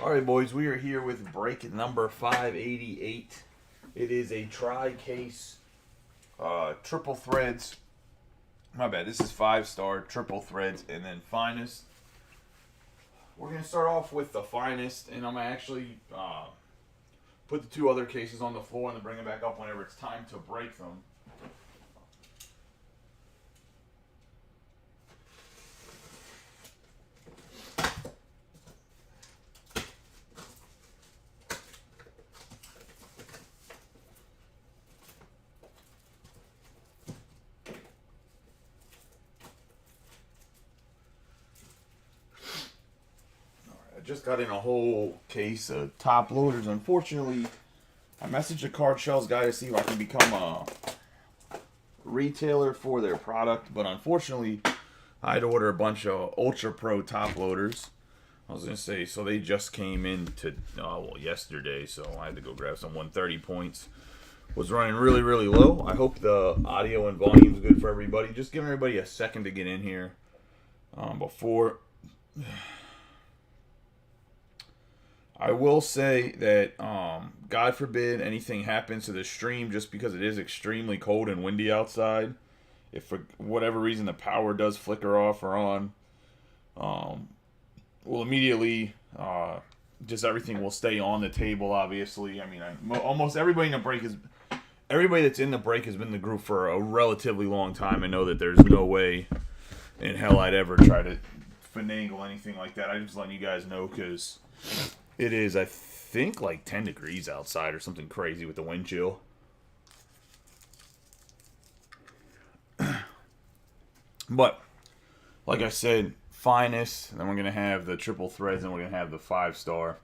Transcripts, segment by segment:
All right, boys, we are here with break number 588. It is a tri-case triple threads. My bad. This is 5-star triple threads and then finest. We're going to start off with the finest, and I'm going to actually put the two other cases on the floor and then bring them back up whenever it's time to break them. Just got in a whole case of top loaders. Unfortunately, I messaged a card shells guy to see if I can become a retailer for their product, but unfortunately, I had to order a bunch of Ultra Pro top loaders. I was gonna say, so they just came in to yesterday, so I had to go grab some 130 points. Was running really, really low. I hope the audio and volume is good for everybody. Just giving everybody a second to get in here before. I will say that, God forbid anything happens to the stream just because it is extremely cold and windy outside. If for whatever reason the power does flicker off or on, we'll immediately, just everything will stay on the table, obviously. I mean, almost everybody in the break everybody that's in the break has been in the group for a relatively long time. I know that there's no way in hell I'd ever try to finagle anything like that. I'm just letting you guys know because it is, I think, like 10 degrees outside or something crazy with the wind chill. But, like I said, finest, and then we're going to have the triple threads, and we're going to have the 5-star.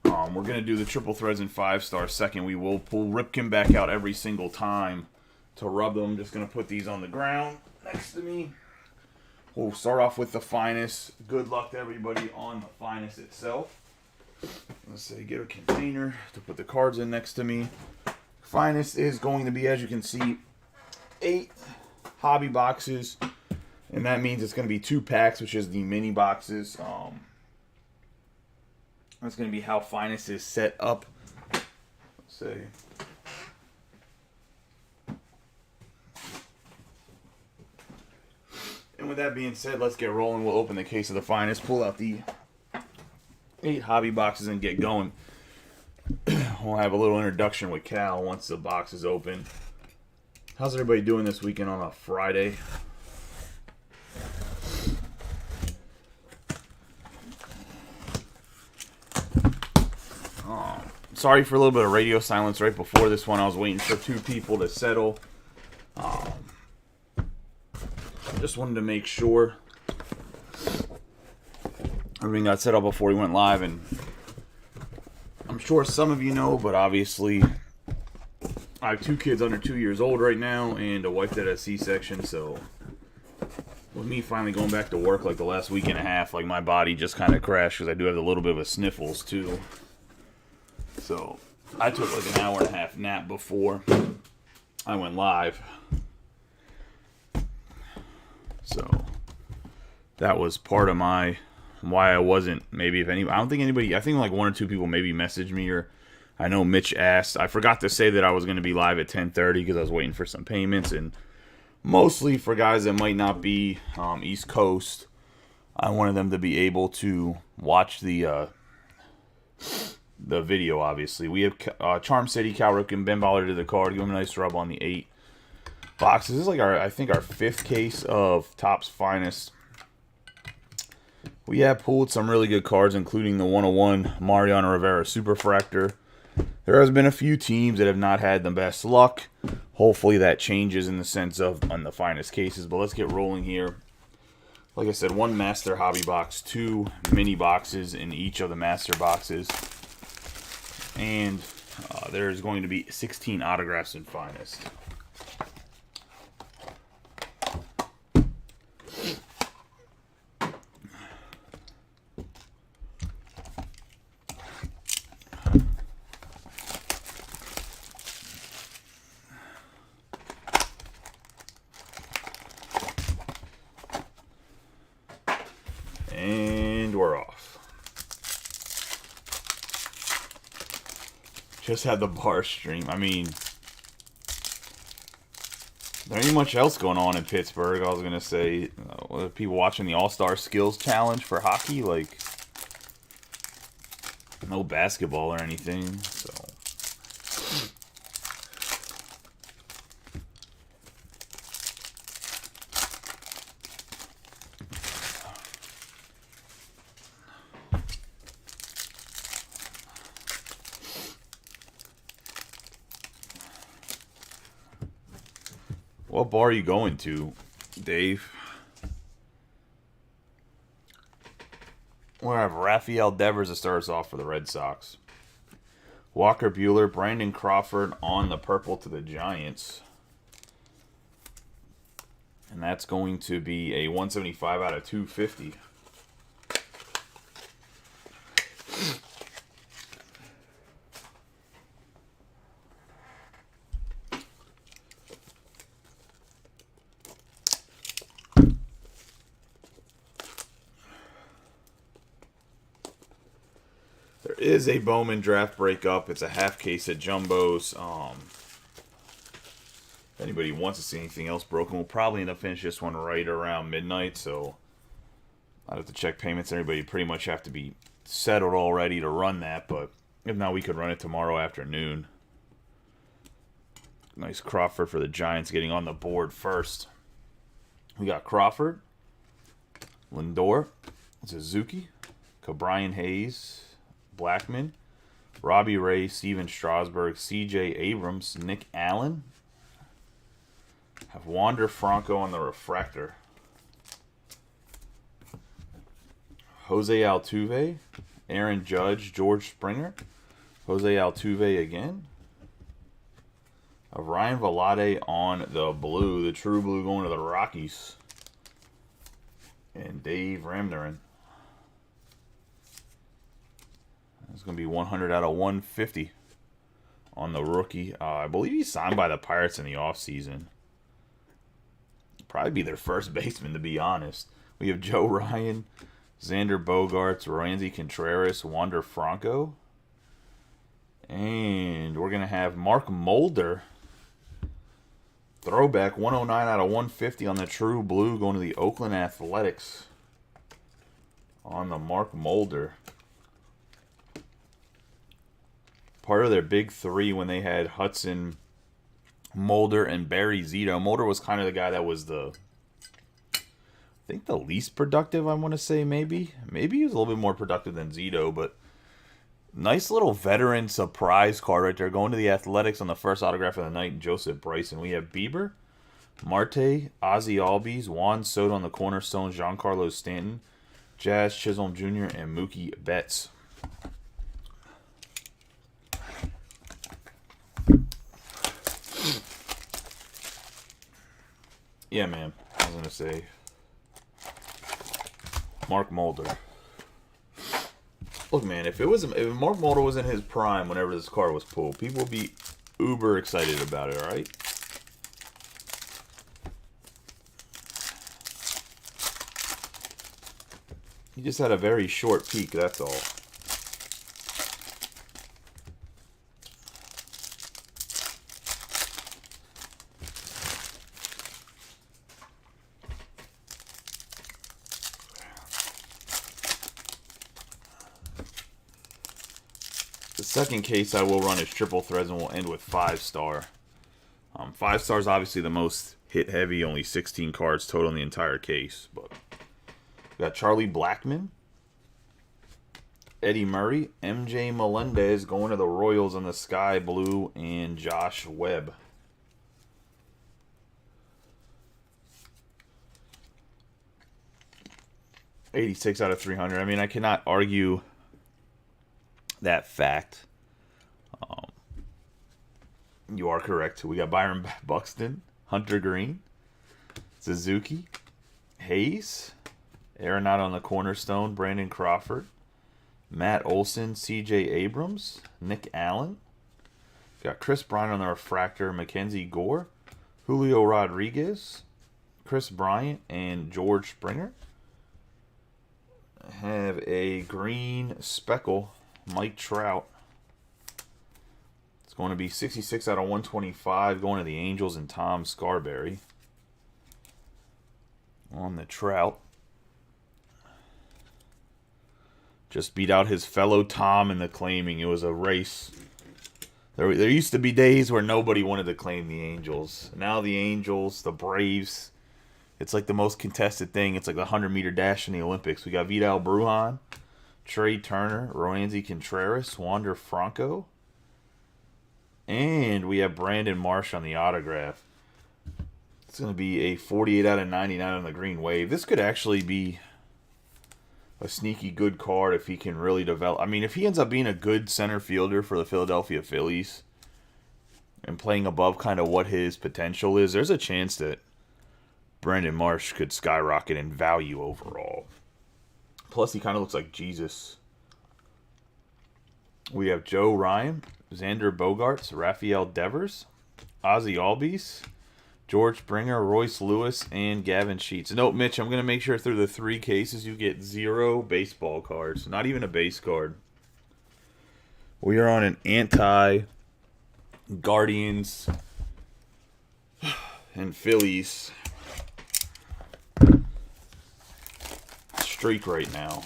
We're going to do the triple threads and 5-star second. We will pull Ripken back out every single time to rub them. I'm just going to put these on the ground next to me. We'll start off with the finest. Good luck to everybody on the finest itself. Let's say get a container to put the cards in next to me. Finest is going to be, as you can see, 8 hobby boxes, and that means it's going to be 2 packs, which is the mini boxes. That's going to be how finest is set up. Let's say. And with that being said, let's get rolling. We'll open the case of the finest, pull out the 8 hobby boxes and get going. We'll have a little introduction with Cal once the box is open. How's everybody doing this weekend on a Friday? Sorry for a little bit of radio silence right before this one. I was waiting for 2 people to settle. I just wanted to make sure everything got set up before we went live, and I'm sure some of you know, but obviously I have 2 kids under 2 years old right now and a wife that had a C-section, so with me finally going back to work like the last week and a half, like my body just kind of crashed because I do have a little bit of a sniffles too. So I took like an hour and a half nap before I went live. So that was part of my why I wasn't, maybe if any, I don't think anybody, I think like 1 or 2 people maybe messaged me, or I know Mitch asked. I forgot to say that I was going to be live at 10:30 because I was waiting for some payments, and mostly for guys that might not be East Coast, I wanted them to be able to watch the video, obviously. We have Charm City, Cal Ripken, Ben Baller to the card. Give him a nice rub on the 8 boxes. This is like I think our 5th case of Topps Finest. We have pulled some really good cards, including the 101 Mariano Rivera Superfractor. There has been a few teams that have not had the best luck. Hopefully that changes in the sense of on the finest cases. But let's get rolling here. Like I said, 1 master hobby box, 2 mini boxes in each of the master boxes. And there's going to be 16 autographs in finest. And we're off. Just had the bar stream. I mean, there ain't much else going on in Pittsburgh. I was going to say, people watching the All-Star Skills Challenge for hockey, like, no basketball or anything, so. What bar are you going to, Dave? We're going to have Rafael Devers to start us off for the Red Sox. Walker Buehler, Brandon Crawford on the purple to the Giants. And that's going to be a 175 out of 250. Is a Bowman draft breakup. It's a half case of jumbos. If anybody wants to see anything else broken, we'll probably end up finishing this one right around midnight. So I'd have to check payments. Everybody pretty much have to be settled already to run that. But if not, we could run it tomorrow afternoon. Nice Crawford for the Giants getting on the board first. We got Crawford, Lindor, Suzuki, Cabrian Hayes, Blackman, Robbie Ray, Steven Strasburg, C.J. Abrams, Nick Allen. Have Wander Franco on the refractor. Jose Altuve, Aaron Judge, George Springer, Jose Altuve again. Of Ryan Velarde on the blue, the true blue going to the Rockies. And Dave Ramnaran. It's going to be 100 out of 150 on the rookie. I believe he signed by the Pirates in the offseason. Probably be their first baseman, to be honest. We have Joe Ryan, Xander Bogaerts, Roansy Contreras, Wander Franco. And we're going to have Mark Mulder. Throwback, 109 out of 150 on the true blue going to the Oakland Athletics. On the Mark Mulder. Part of their big three when they had Hudson, Mulder, and Barry Zito. Mulder was kind of the guy that was I think the least productive, I want to say, maybe. Maybe he was a little bit more productive than Zito, but nice little veteran surprise card right there. Going to the Athletics on the first autograph of the night, Joseph Bryson. We have Bieber, Marte, Ozzie Albies, Juan Soto on the cornerstone, Giancarlo Stanton, Jazz Chisholm Jr., and Mookie Betts. Yeah, man. I was going to say Mark Mulder. Look, man, if Mark Mulder was in his prime whenever this card was pulled, people would be uber excited about it, all right? He just had a very short peak, that's all. The second case I will run is triple threads, and we'll end with 5-star. 5 stars obviously the most hit heavy, only 16 cards total in the entire case. But we got Charlie Blackmon, Eddie Murray, MJ Melendez going to the Royals on the sky blue, and Josh Webb. $86 out of 300. I mean, I cannot argue that fact. You are correct. We got Byron Buxton, Hunter Green, Suzuki, Hayes, Arenado on the cornerstone, Brandon Crawford, Matt Olson, C.J. Abrams, Nick Allen. Got Chris Bryant on the refractor, Mackenzie Gore, Julio Rodriguez, Chris Bryant, and George Springer. Have a green speckle, Mike Trout. going to be 66 out of 125 going to the Angels and Tom Scarberry. On the Trout. Just beat out his fellow Tom in the claiming. It was a race. There used to be days where nobody wanted to claim the Angels. Now the Angels, the Braves, it's like the most contested thing. It's like the 100-meter dash in the Olympics. We got Vidal Brujan, Trey Turner, Roansy Contreras, Wander Franco, and we have Brandon Marsh on the autograph. It's going to be a 48 out of 99 on the Green Wave. This could actually be a sneaky good card if he can really develop. I mean, if he ends up being a good center fielder for the Philadelphia Phillies and playing above kind of what his potential is, there's a chance that Brandon Marsh could skyrocket in value overall. Plus, he kind of looks like Jesus. We have Joe Ryan, Xander Bogaerts, Rafael Devers, Ozzie Albies, George Springer, Royce Lewis, and Gavin Sheets. Note, Mitch, I'm going to make sure through the 3 cases you get 0 baseball cards. Not even a base card. We are on an anti-Guardians and Phillies streak right now.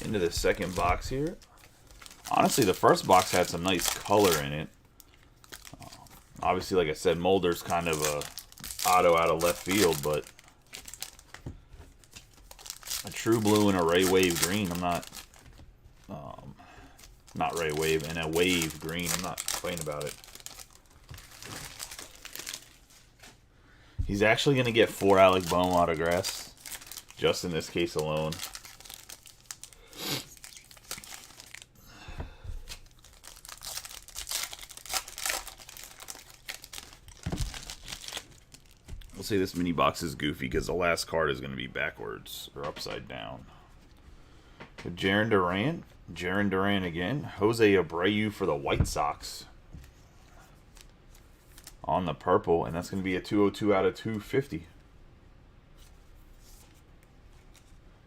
Into the second box here. Honestly, the first box had some nice color in it. Obviously, like I said, Mulder's kind of a auto out of left field, but a true blue and a Ray Wave green. I'm not Ray Wave and a Wave green. I'm not complaining about it. He's actually going to get 4 Alec Bohm autographs, just in this case alone. We'll say this mini box is goofy because the last card is going to be backwards or upside down. Jarren Duran again. Jose Abreu for the White Sox on the purple, and that's going to be a 202 out of 250.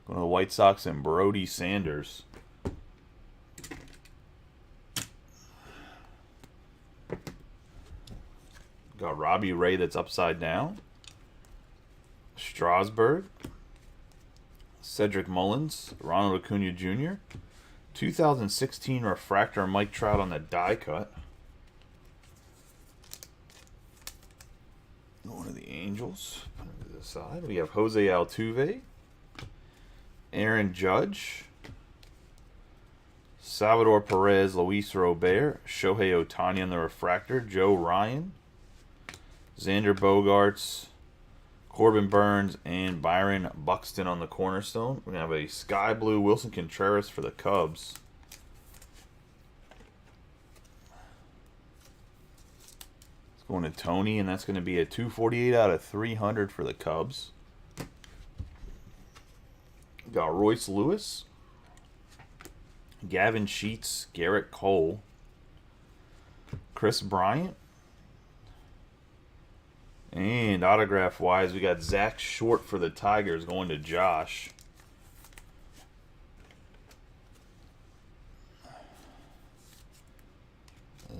Going to the White Sox and Brody Sanders. Got Robbie Ray that's upside down. Strasburg, Cedric Mullins, Ronald Acuna Jr., 2016 refractor Mike Trout on the die cut. Going to the Angels. Put it to the side. We have Jose Altuve, Aaron Judge, Salvador Perez, Luis Robert, Shohei Ohtani on the refractor, Joe Ryan, Xander Bogaerts, Corbin Burns, and Byron Buxton on the cornerstone. We're going to have a sky blue Wilson Contreras for the Cubs. It's going to Tony, and that's going to be a 248 out of 300 for the Cubs. Got Royce Lewis, Gavin Sheets, Garrett Cole, Chris Bryant, and autograph-wise, we got Zach Short for the Tigers going to Josh.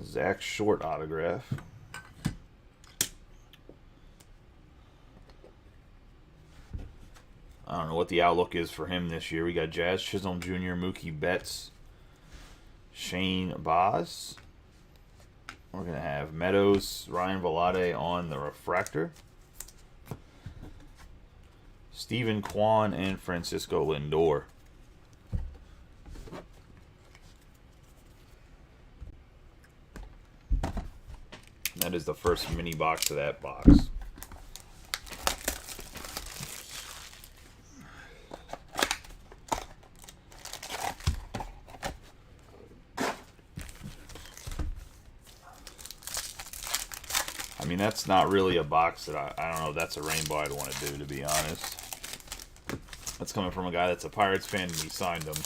Zach Short autograph. I don't know what the outlook is for him this year. We got Jazz Chisholm Jr., Mookie Betts, Shane Baz. We're going to have Meadows, Ryan Velarde on the refractor. Stephen Kwan and Francisco Lindor. That is the first mini box of that box. I mean, that's not really a box that I don't know if that's a rainbow I'd want to do, to be honest. That's coming from a guy that's a Pirates fan and he signed them.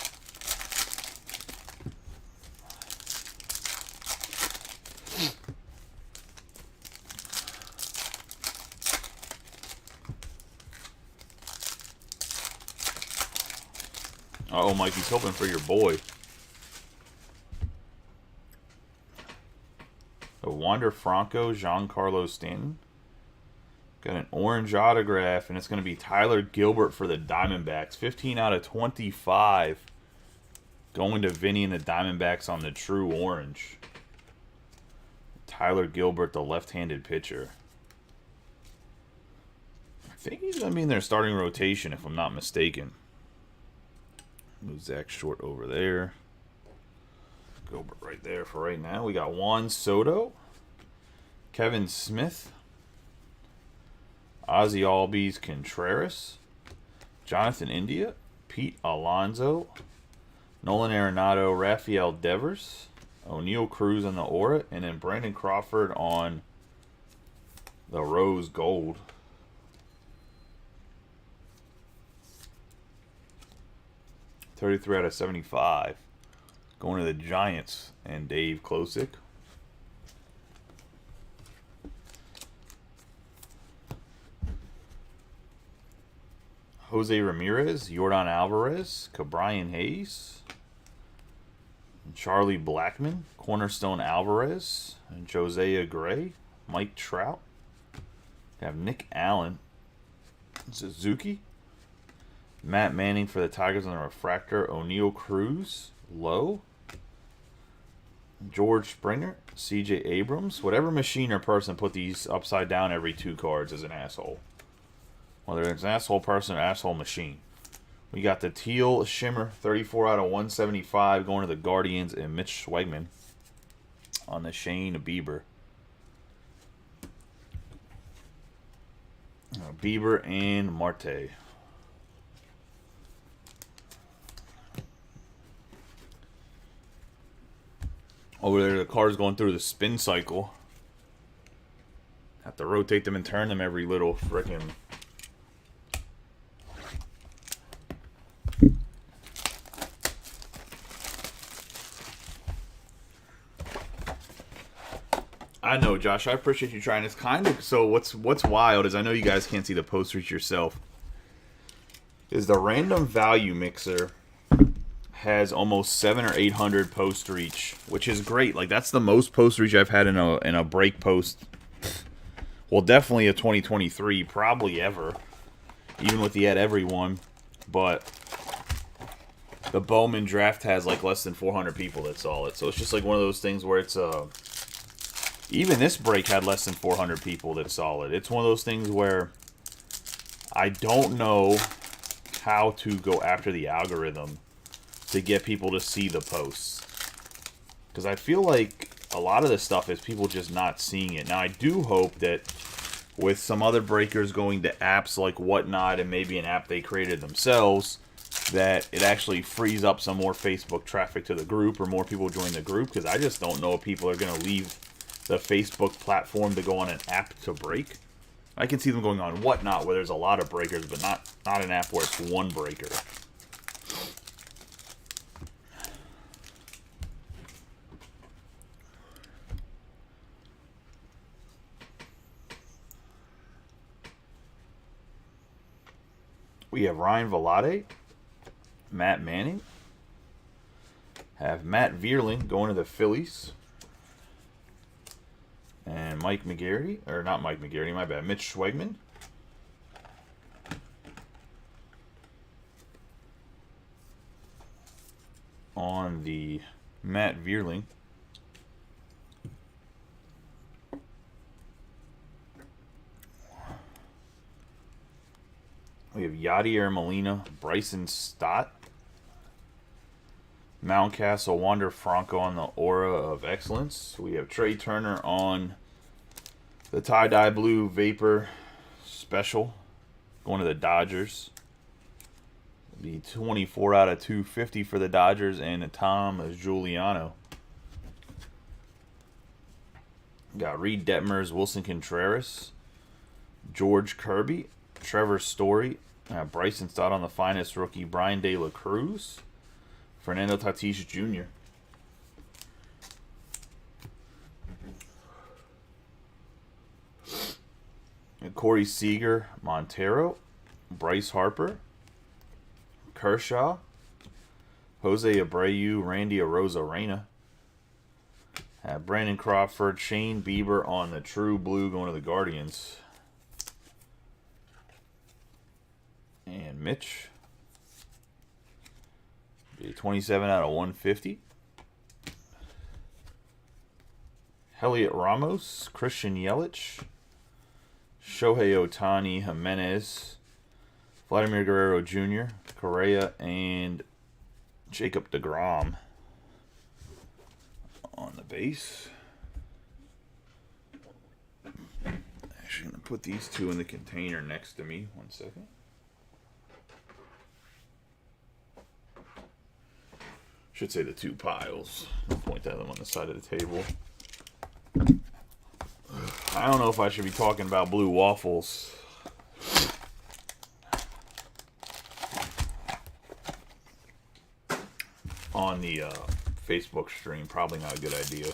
Uh-oh, Mike, he's hoping for your boy. A Wander Franco, Giancarlo Stanton. Got an orange autograph, and it's going to be Tyler Gilbert for the Diamondbacks. 15 out of 25. Going to Vinny and the Diamondbacks on the true orange. Tyler Gilbert, the left-handed pitcher. I think he's going to be in their starting rotation, if I'm not mistaken. Move Zach Short over there. Gilbert right there for right now. We got Juan Soto. Kevin Smith. Ozzy Albies Contreras. Jonathan India. Pete Alonso. Nolan Arenado. Rafael Devers. O'Neal Cruz on the Aura. And then Brandon Crawford on the Rose Gold. $33 out of 75. Going to the Giants and Dave Klosick. Jose Ramirez, Yordan Alvarez, Cabrian Hayes, Charlie Blackmon, Cornerstone Alvarez, and Josiah Gray, Mike Trout. We have Nick Allen, Suzuki, Matt Manning for the Tigers on the refractor, O'Neal Cruz, Lowe, George Springer, CJ Abrams. Whatever machine or person put these upside down every 2 cards is an asshole. Whether it's an asshole person or asshole machine. We got the Teal Shimmer, 34 out of 175, going to the Guardians, and Mitch Schwegman on the Shane Bieber. Bieber and Marte. Over there, the car's going through the spin cycle. Have to rotate them and turn them every little frickin'. I know, Josh. I appreciate you trying. It's kind of so. What's wild is I know you guys can't see the post reach yourself. Is the random value mixer has almost 700 or 800 post reach, which is great. Like that's the most post reach I've had in a break post. Well, definitely a 2023, probably ever, even with the at every one. But the Bowman draft has like less than 400 people that saw it, so it's just like one of those things where it's even this break had less than 400 people that saw it. It's one of those things where I don't know how to go after the algorithm to get people to see the posts. Because I feel like a lot of this stuff is people just not seeing it. Now, I do hope that with some other breakers going to apps like Whatnot and maybe an app they created themselves, that it actually frees up some more Facebook traffic to the group or more people join the group. Because I just don't know if people are going to leave the Facebook platform to go on an app to break. I can see them going on Whatnot where there's a lot of breakers, but not an app where it's one breaker. We have Ryan Velarde, Matt Manning, have Matt Vierling going to the Phillies, and Mike McGarry, or not Mike McGarry, my bad, Mitch Schwegman. On the Matt Vierling. We have Yadier Molina, Bryson Stott, Mountcastle, Wander Franco on the Aura of Excellence. We have Trey Turner on the tie-dye blue Vapor Special, going to the Dodgers. Be 24 out of 250 for the Dodgers, and Tom Giuliano. Got Reed Detmers, Wilson Contreras, George Kirby, Trevor Story, Bryson Stott on the finest rookie, Brian De La Cruz, Fernando Tatis Jr. And Corey Seager, Montero, Bryce Harper, Kershaw, Jose Abreu, Randy Arozarena. Have Brandon Crawford, Shane Bieber on the True Blue going to the Guardians. And Mitch. Be 27 out of 150. Heliot Ramos, Christian Yelich, Shohei Ohtani, Jimenez, Vladimir Guerrero Jr., Correa, and Jacob deGrom on the base. Actually, going to put these two in the container next to me. 1 second. Should say the two piles. I'll point at them on the side of the table. I don't know if I should be talking about blue waffles. On the Facebook stream. Probably not a good idea.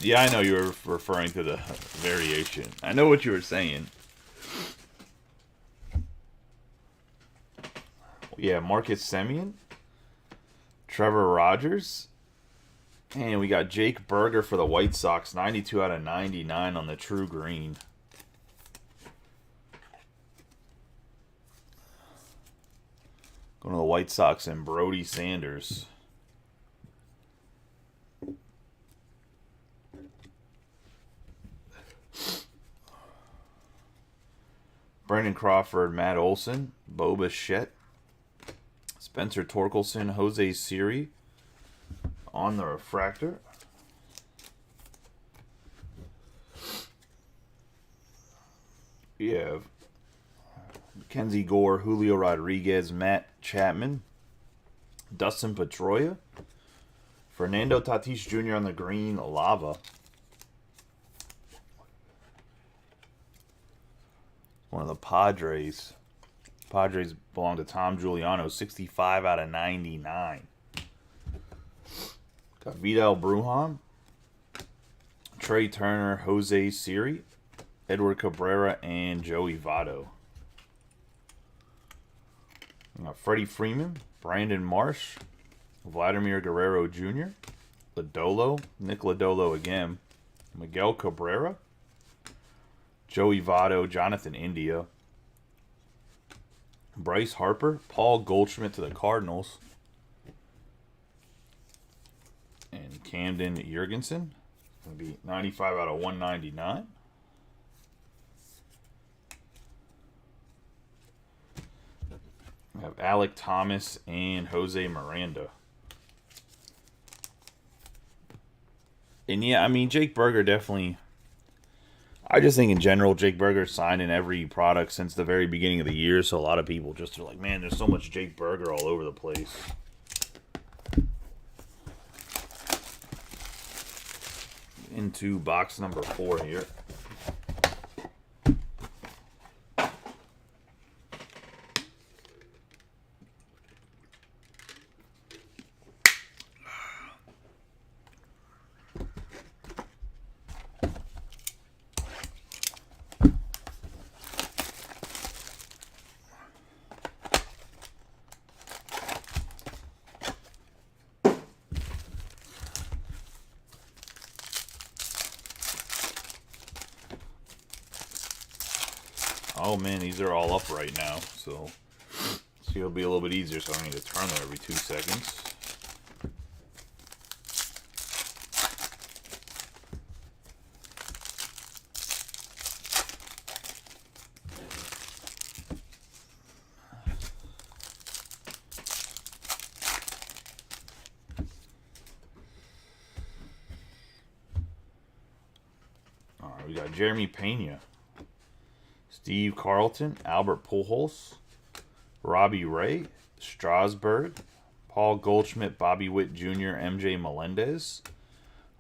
Yeah, I know you were referring to the variation. I know what you were saying. Yeah, Marcus Semien, Trevor Rogers, and we got Jake Burger for the White Sox, 92 out of 99 on the True Green. Going to the White Sox and Brody Sanders. Brandon Crawford, Matt Olson, Bo Bichette, Spencer Torkelson, Jose Siri on the refractor. We have Mackenzie Gore, Julio Rodriguez, Matt Chapman, Dustin Pedroia, Fernando Tatis Jr. on the green, Lava. One of the Padres. Padres belong to Tom Giuliano, 65 out of 99. Got Vidal Brujan, Trey Turner, Jose Siri, Edward Cabrera, and Joey Votto. Got Freddie Freeman, Brandon Marsh, Vladimir Guerrero Jr., Lodolo, Nick Lodolo again, Miguel Cabrera, Joey Votto, Jonathan India, Bryce Harper, Paul Goldschmidt to the Cardinals, and Camden Jurgensen. Going to be 95 out of 199. We have Alec Thomas and Jose Miranda. And yeah, I mean, Jake Burger definitely... I just think in general, Jake Burger's signed in every product since the very beginning of the year, so a lot of people just are like, man, there's so much Jake Burger all over the place. Into box number 4 here. Oh man, these are all up right now, so it'll be a little bit easier, so I need to turn them every 2 seconds. Alright, we got Jeremy Pena, Steve Carlton, Albert Pujols, Robbie Ray, Strasburg, Paul Goldschmidt, Bobby Witt Jr., MJ Melendez,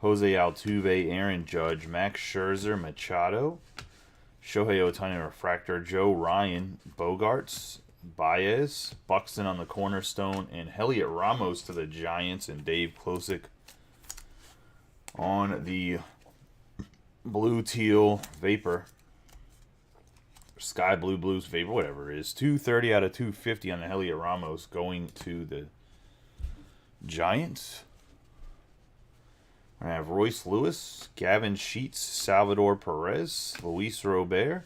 Jose Altuve, Aaron Judge, Max Scherzer, Machado, Shohei Ohtani refractor, Joe Ryan, Bogarts, Baez, Buxton on the cornerstone, and Heliot Ramos to the Giants, and Dave Klosick on the blue teal vapor, sky blue blues vapor, whatever it is. 230 out of 250 on the Heliot Ramos going to the Giants. I have Royce Lewis, Gavin Sheets, Salvador Perez, Luis Robert,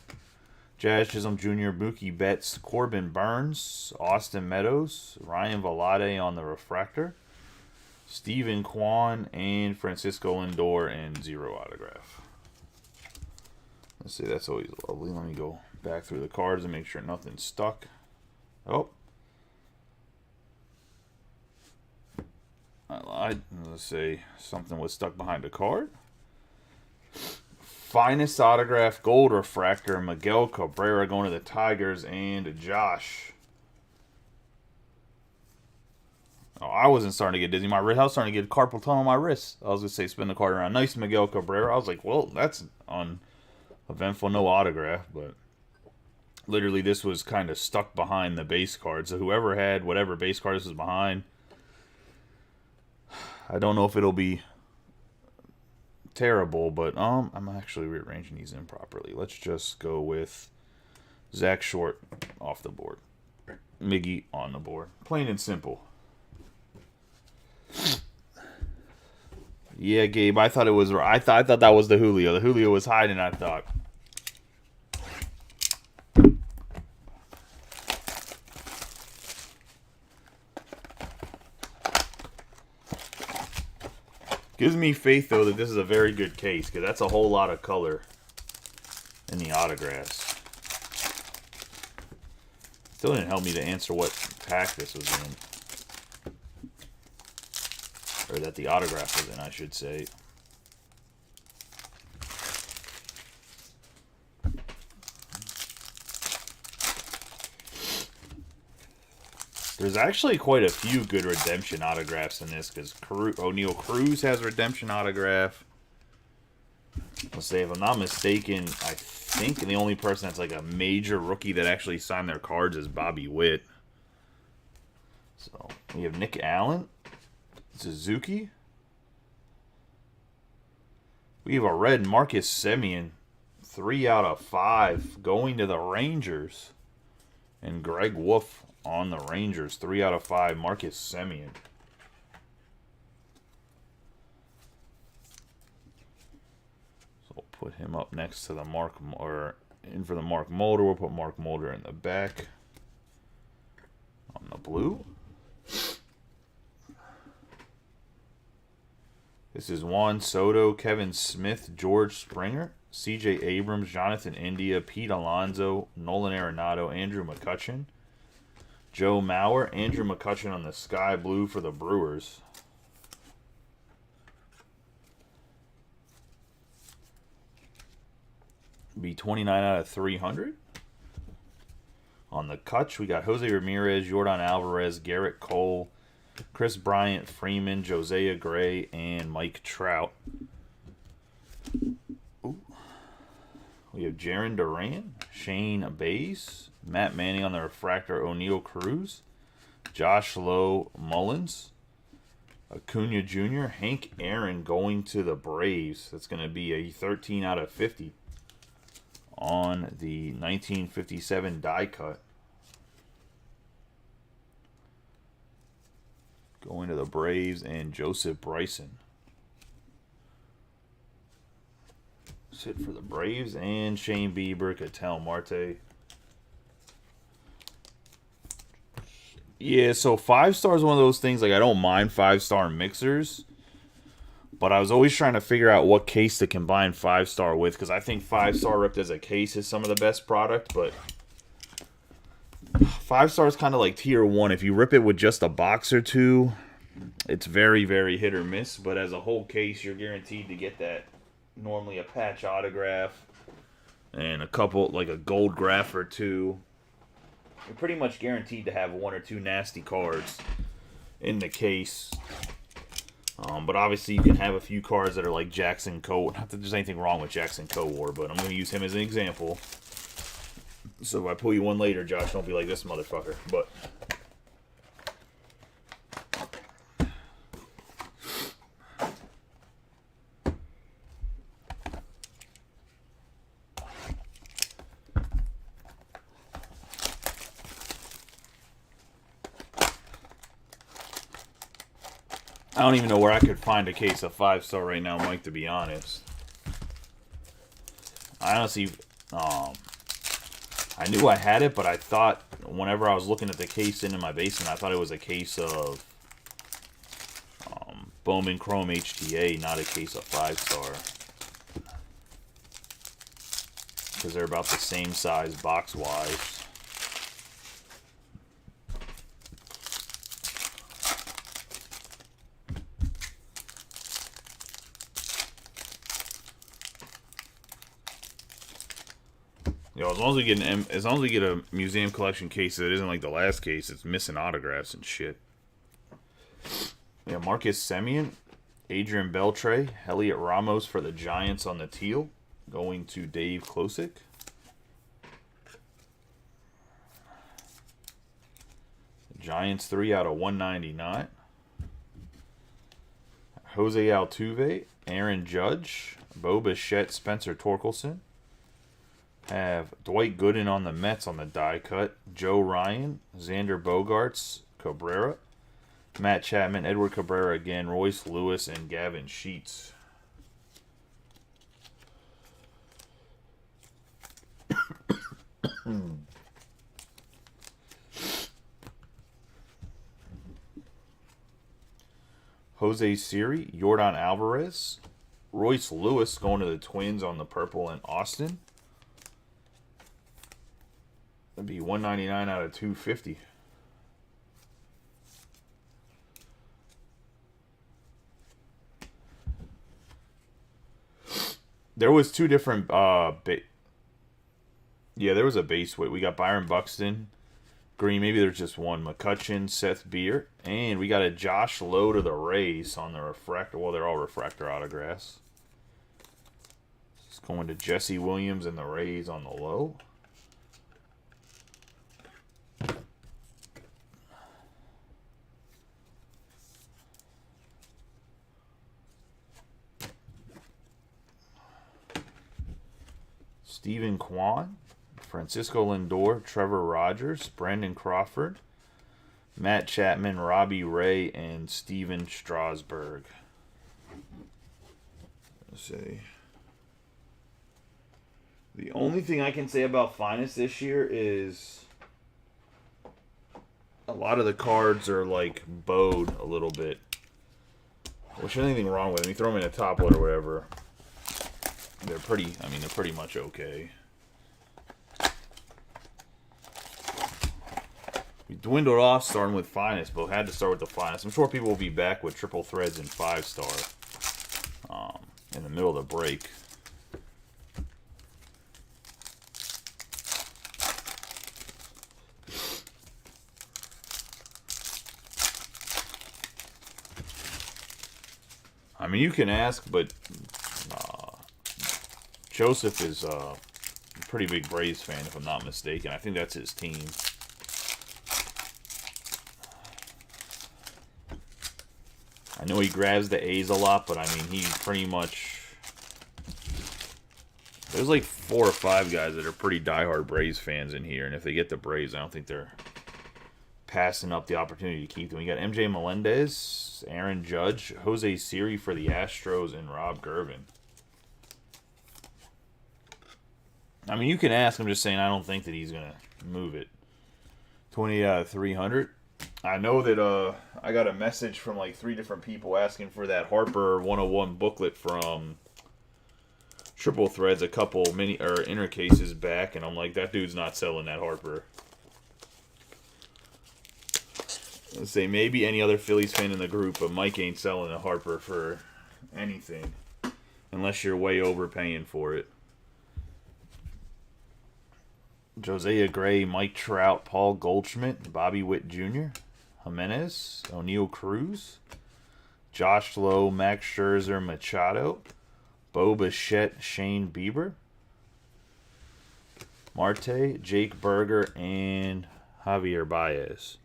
Jazz Chisholm Jr., Mookie Betts, Corbin Burns, Austin Meadows, Ryan Velarde on the refractor, Stephen Kwan, and Francisco Lindor, and 0 autograph. Let's see, that's always lovely. Let me go back through the cards and make sure nothing's stuck. Oh. I lied. Let's say something was stuck behind a card. Finest autograph gold refractor, Miguel Cabrera going to the Tigers, and Josh. Oh, I wasn't starting to get dizzy. My wrist, I was starting to get carpal tunnel on my wrist. I was going to say spin the card around. Nice Miguel Cabrera. I was like, well, that's uneventful, no autograph, but literally this was kind of stuck behind the base card. So whoever had whatever base card this was behind, I don't know if it'll be terrible, but I'm actually rearranging these improperly. Let's just go with Zach Short off the board, Miggy on the board, plain and simple. Yeah, Gabe, I thought it was. I thought that was the Julio. The Julio was hiding, I thought. Gives me faith, though, that this is a very good case, because that's a whole lot of color in the autographs. Still didn't help me to answer what pack this was in. Or that the autograph was in, I should say. There's actually quite a few good redemption autographs in this, because O'Neal Cruz has redemption autograph. Let's say, if I'm not mistaken, I think the only person that's like a major rookie that actually signed their cards is Bobby Witt. So we have Nick Allen, Suzuki. We have a red Marcus Semien, 3 out of 5, going to the Rangers, and Greg Wolf on the Rangers, 3 out of 5, Marcus Semien. So we'll put him up next to the in for the Mark Mulder. We'll put Mark Mulder in the back on the blue. This is Juan Soto, Kevin Smith, George Springer, C.J. Abrams, Jonathan India, Pete Alonso, Nolan Arenado, Andrew McCutchen, Joe Mauer, Andrew McCutchen on the sky blue for the Brewers. Be 29 out of 300. On the Cutch, we got Jose Ramirez, Jordan Alvarez, Garrett Cole, Chris Bryant, Freeman, Josiah Gray, and Mike Trout. Ooh. We have Jarren Duran, Shane Bays, Matt Manning on the refractor, O'Neal Cruz, Josh Lowe Mullins, Acuna Jr., Hank Aaron going to the Braves. That's going to be a 13 out of 50 on the 1957 die cut. Going to the Braves, and Joseph Bryson. Sit for the Braves, and Shane Bieber, Ketel Marte. Yeah, so 5-star is one of those things, like, I don't mind 5-star mixers, but I was always trying to figure out what case to combine 5-star with, because I think 5-star ripped as a case is some of the best product, but 5-star is kind of like tier 1. If you rip it with just a box or two, it's very, very hit or miss, but as a whole case, you're guaranteed to get that, normally a patch autograph, and a couple, like a gold graph or two. You're pretty much guaranteed to have 1 or 2 nasty cards in the case. But obviously, you can have a few cards that are like Jackson Coe. Not that there's anything wrong with Jackson Coe, but I'm going to use him as an example. So if I pull you one later, Josh, don't be like this motherfucker. But I don't even know where I could find a case of 5-star right now, Mike, to be honest. I honestly, I knew I had it, but I thought whenever I was looking at the case in my basement, I thought it was a case of Bowman Chrome HTA, not a case of 5-star. Because they're about the same size box-wise. Yo, as long as we get a museum collection case that isn't like the last case, it's missing autographs and shit. Yeah, Marcus Semien, Adrian Beltre, Elliot Ramos for the Giants on the teal, going to Dave Klosick. Giants 3 out of 199. Jose Altuve, Aaron Judge, Bo Bichette, Spencer Torkelson. Have Dwight Gooden on the Mets on the die cut. Joe Ryan, Xander Bogaerts, Cabrera. Matt Chapman, Edward Cabrera again, Royce Lewis, and Gavin Sheets. Jose Siri, Yordan Alvarez. Royce Lewis going to the Twins on the purple in Austin. That'd be 199 out of 250. There was two different yeah, there was a base weight. We got Byron Buxton, green. Maybe there's just one. McCutcheon, Seth Beer, and we got a Josh Lowe to the Rays on the refractor. Well, they're all refractor autographs. It's going to Jesse Williams and the Rays on the low. Stephen Kwan, Francisco Lindor, Trevor Rogers, Brandon Crawford, Matt Chapman, Robbie Ray, and Steven Strasburg. Let's see. The only thing I can say about Finest this year is a lot of the cards are like bowed a little bit. Which there's anything wrong with them. You throw them in a top load or whatever. They're pretty, I mean, they're pretty much okay. We dwindled off starting with Finest, but had to start with the Finest. I'm sure people will be back with triple threads and 5-star in the middle of the break. I mean, you can ask, but Joseph is a pretty big Braves fan, if I'm not mistaken. I think that's his team. I know he grabs the A's a lot, but I mean, he pretty much... There's like 4 or 5 guys that are pretty diehard Braves fans in here, and if they get the Braves, I don't think they're passing up the opportunity to keep them. We got MJ Melendez, Aaron Judge, Jose Siri for the Astros, and Rob Gervin. I mean, you can ask. I'm just saying I don't think that he's going to move it. 20 out of 300. I know that I got a message from like 3 different people asking for that Harper 101 booklet from Triple Threads a couple inner cases back, and I'm like, that dude's not selling that Harper. Let's say maybe any other Phillies fan in the group, but Mike ain't selling a Harper for anything unless you're way overpaying for it. Josiah Gray, Mike Trout, Paul Goldschmidt, Bobby Witt Jr., Jimenez, O'Neal Cruz, Josh Lowe, Max Scherzer, Machado. Bo Bichette, Shane Bieber. Marte, Jake Berger, and Javier Baez.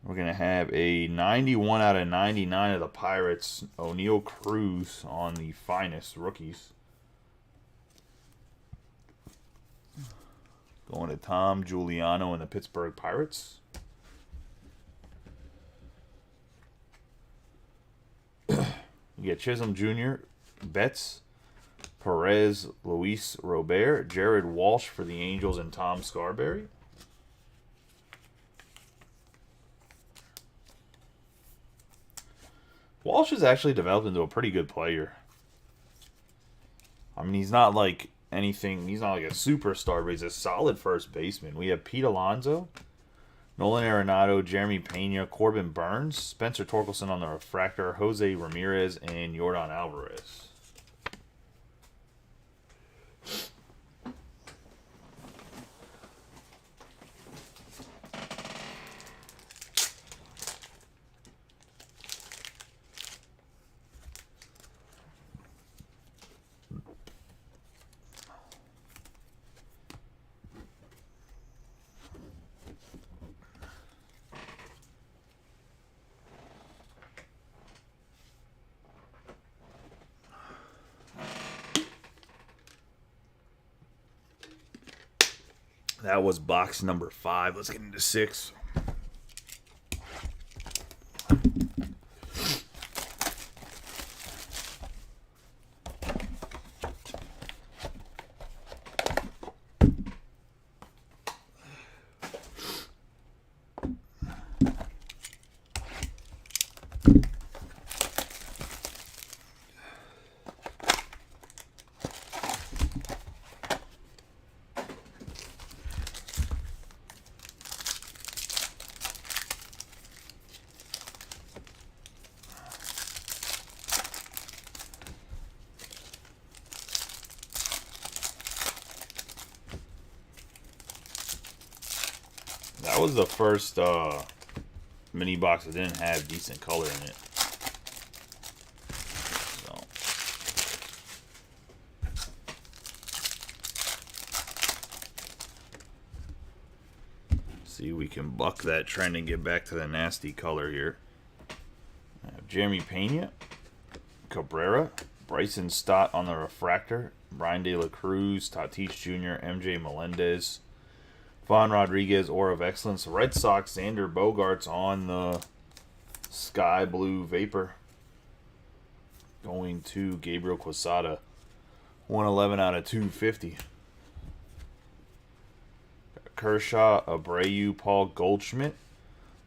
We're going to have a 91 out of 99 of the Pirates. O'Neal Cruz on the finest rookies. Going to Tom Giuliano and the Pittsburgh Pirates. You get Chisholm Jr., Betts, Perez, Luis Robert, Jared Walsh for the Angels, and Tom Scarberry. Walsh has actually developed into a pretty good player. I mean, he's not like anything. He's not like a superstar, but he's a solid first baseman. We have Pete Alonso, Nolan Arenado, Jeremy Pena, Corbin Burns, Spencer Torkelson on the refractor, Jose Ramirez, and Yordan Alvarez. That was box number 5. Let's get into 6. That was the first mini box that didn't have decent color in it. So. See, we can buck that trend and get back to the nasty color here. I have Jeremy Pena, Cabrera, Bryson Stott on the refractor, Brian De La Cruz, Tatis Jr., MJ Melendez, Vaughn Rodriguez, Aura of Excellence. Red Sox, Xander Bogaerts on the Sky Blue Vapor. Going to Gabriel Quesada. 111 out of 250. Kershaw, Abreu, Paul Goldschmidt,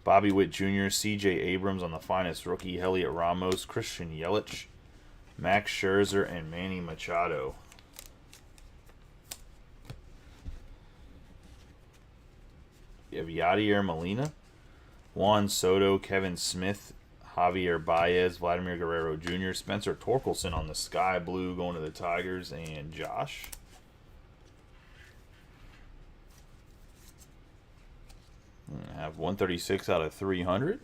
Bobby Witt Jr., C.J. Abrams on the finest rookie, Heliot Ramos, Christian Yelich, Max Scherzer, and Manny Machado. You have Yadier Molina, Juan Soto, Kevin Smith, Javier Baez, Vladimir Guerrero Jr., Spencer Torkelson on the Sky Blue going to the Tigers, and Josh. I have 136 out of 300.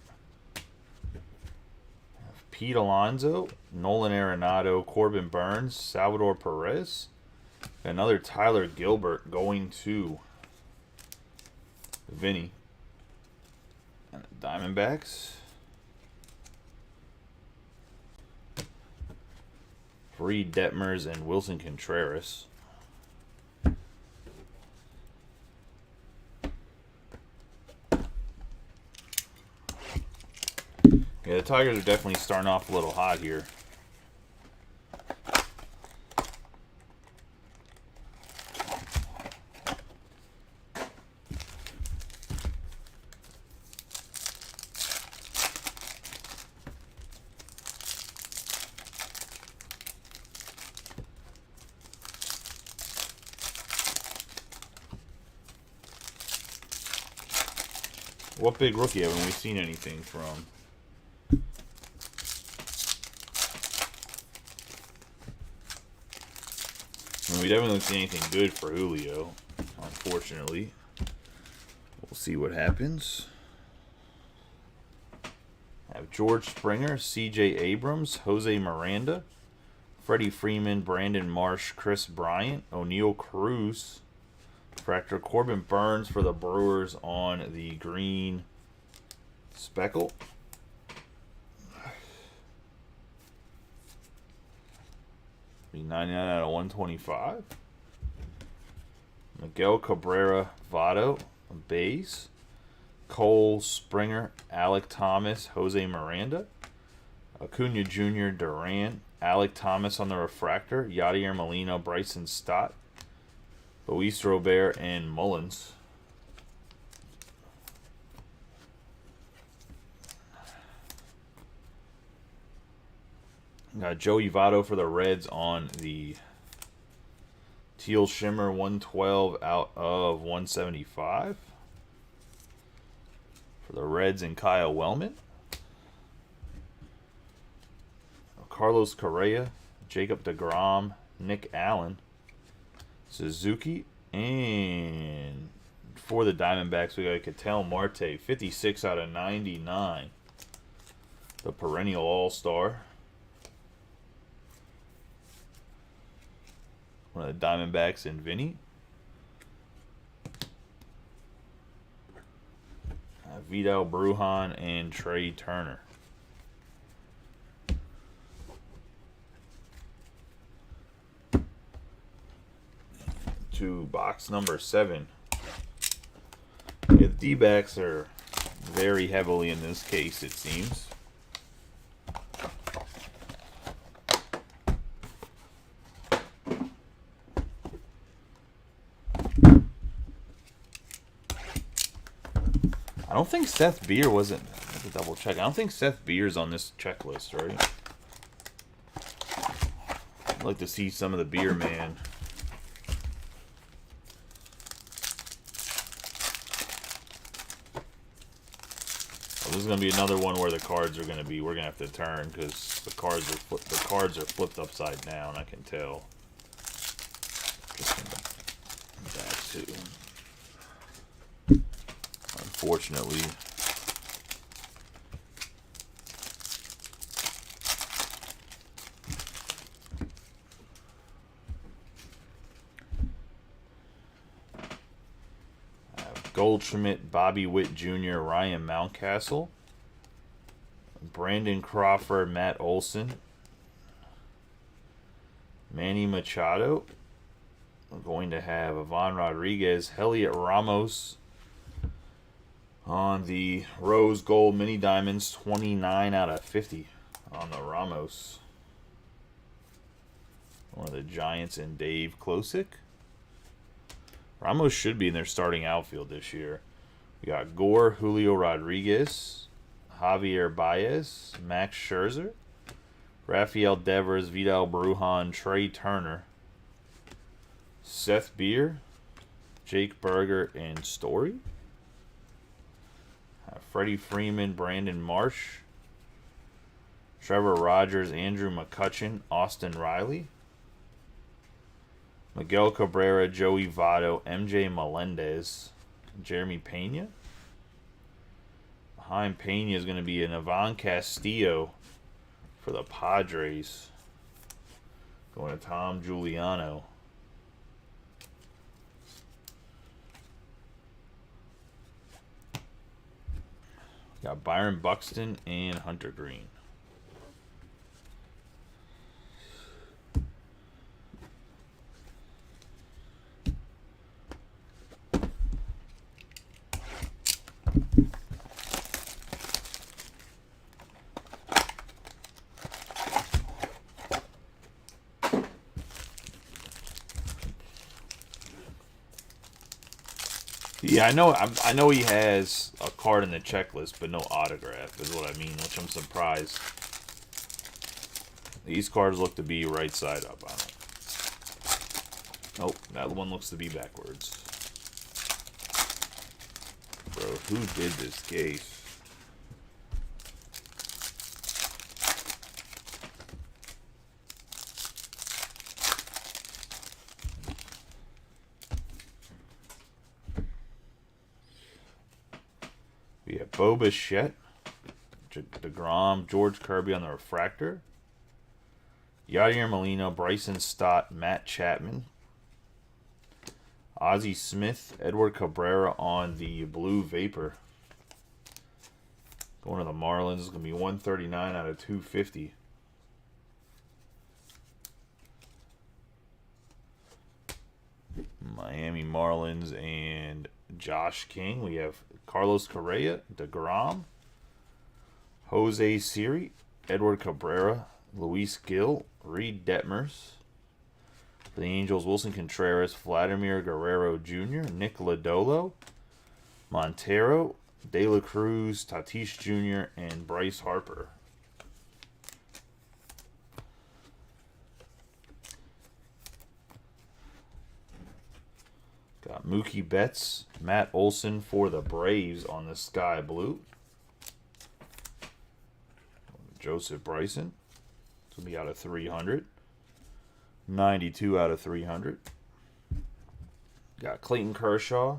Pete Alonso, Nolan Arenado, Corbin Burns, Salvador Perez, another Tyler Gilbert going to Vinny. And the Diamondbacks. Reed Detmers and Wilson Contreras. Yeah, the Tigers are definitely starting off a little hot here. What big rookie haven't we seen anything from? We definitely don't see anything good for Julio, unfortunately. We'll see what happens. Have George Springer, C.J. Abrams, Jose Miranda, Freddie Freeman, Brandon Marsh, Chris Bryant, O'Neal Cruz, refractor, Corbin Burns for the Brewers on the green speckle. Be 99 out of 125. Miguel Cabrera, Votto, base. Cole, Springer, Alek Thomas, Jose Miranda, Acuna Jr., Duran, Alek Thomas on the refractor, Yadier Molina, Bryson Stott, Luis Robert, and Mullins. Got Joey Votto for the Reds on the teal shimmer, 112 out of 175. For the Reds and Kyle Wellman. Carlos Correa, Jacob deGrom, Nick Allen, Suzuki, and for the Diamondbacks, we got Ketel Marte, 56 out of 99. The perennial all-star. One of the Diamondbacks and Vinny. Vidal Brujan and Trey Turner. To box number 7. Yeah, the D-backs are very heavily in this case, it seems. I don't think Seth Beer wasn't. I have to double check. I don't think Seth Beer's on this checklist, right? I'd like to see some of the Beer Man. Well, this is gonna be another one where the cards are gonna be. We're gonna have to turn because the cards are flipped upside down. I can tell. Back to. Unfortunately. Goldschmidt, Bobby Witt Jr., Ryan Mountcastle, Brandon Crawford, Matt Olson, Manny Machado. We're going to have Ivan Rodriguez, Heliot Ramos on the Rose Gold Mini Diamonds, 29 out of 50 on the Ramos. One of the Giants and Dave Klosick. Ramos should be in their starting outfield this year. We got Gore, Julio Rodriguez, Javier Baez, Max Scherzer, Rafael Devers, Vidal Brujan, Trey Turner, Seth Beer, Jake Burger, and Story. Freddie Freeman, Brandon Marsh, Trevor Rogers, Andrew McCutchen, Austin Riley, Miguel Cabrera, Joey Votto, MJ Melendez, Jeremy Pena. Behind Pena is going to be an Ivan Castillo for the Padres. Going to Tom Giuliano. Got Byron Buxton and Hunter Green. Yeah, I know he has a card in the checklist, but no autograph is what I mean, which I'm surprised. These cards look to be right side up on it. Nope, that one looks to be backwards. Bro, who did this case? We have Bo Bichette, DeGrom, George Kirby on the refractor. Yadier Molina, Bryson Stott, Matt Chapman. Ozzie Smith, Edward Cabrera on the Blue Vapor. Going to the Marlins, it's going to be 139 out of 250. Miami Marlins and Josh King. We have Carlos Correa, DeGrom, Jose Siri, Edward Cabrera, Luis Gil, Reed Detmers. For the Angels, Wilson Contreras, Vladimir Guerrero Jr., Nick Lodolo, Montero, De La Cruz, Tatis Jr., and Bryce Harper. Got Mookie Betts, Matt Olson for the Braves on the Sky Blue. Joseph Bryson. This will be out of 300. 92 out of 300. Got Clayton Kershaw,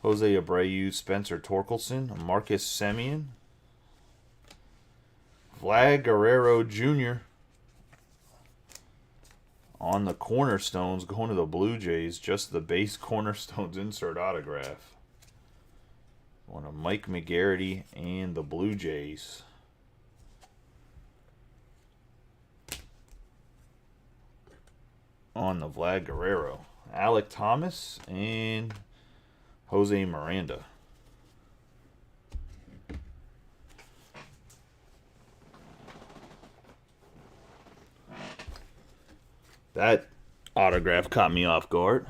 Jose Abreu, Spencer Torkelson, Marcus Semien, Vlad Guerrero Jr. on the Cornerstones, going to the Blue Jays. Just the base Cornerstones insert autograph. One of Mike McGarity and the Blue Jays. On the Vlad Guerrero, Alek Thomas, and Jose Miranda. That autograph caught me off guard.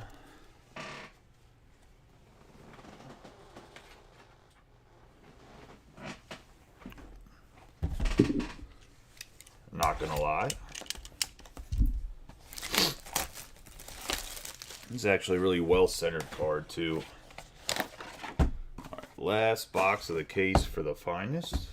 Not gonna lie. It's actually a really well-centered card, too. All right, last box of the case for the finest.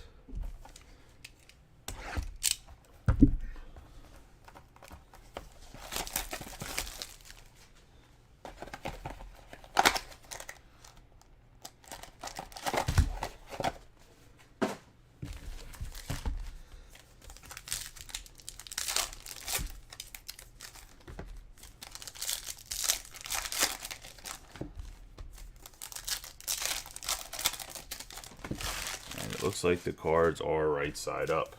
Looks like the cards are right side up.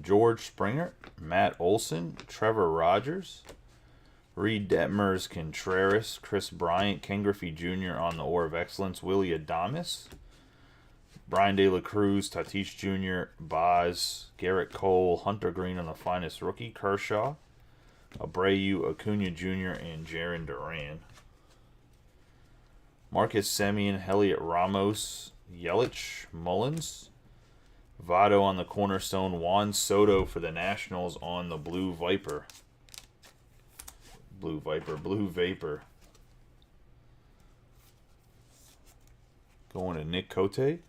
George Springer, Matt Olson, Trevor Rogers, Reed Detmers, Contreras, Chris Bryant, Ken Griffey Jr. on the Ore of Excellence, Willy Adames, Brian De La Cruz, Tatis Jr., Boz, Garrett Cole, Hunter Green on the finest rookie, Kershaw, Abreu, Acuna Jr., and Jarren Duran. Marcus Semien, Heliot Ramos, Yelich, Mullins, Votto on the Cornerstone, Juan Soto for the Nationals on the Blue Viper. Blue Vapor. Going to Nick Cote.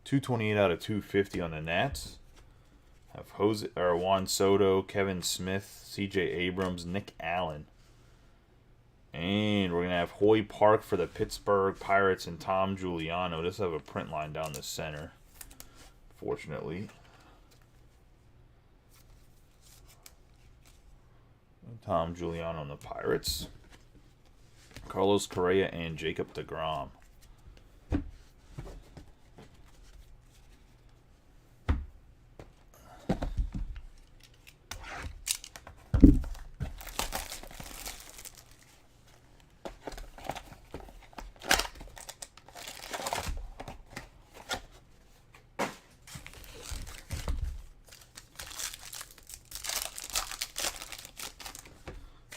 228 out of 250 on the Nats. Have Juan Soto, Kevin Smith, C.J. Abrams, Nick Allen. And we're going to have Hoy Park for the Pittsburgh Pirates and Tom Giuliano. This have a print line down the center, fortunately. Tom Giuliano on the Pirates. Carlos Correa and Jacob deGrom.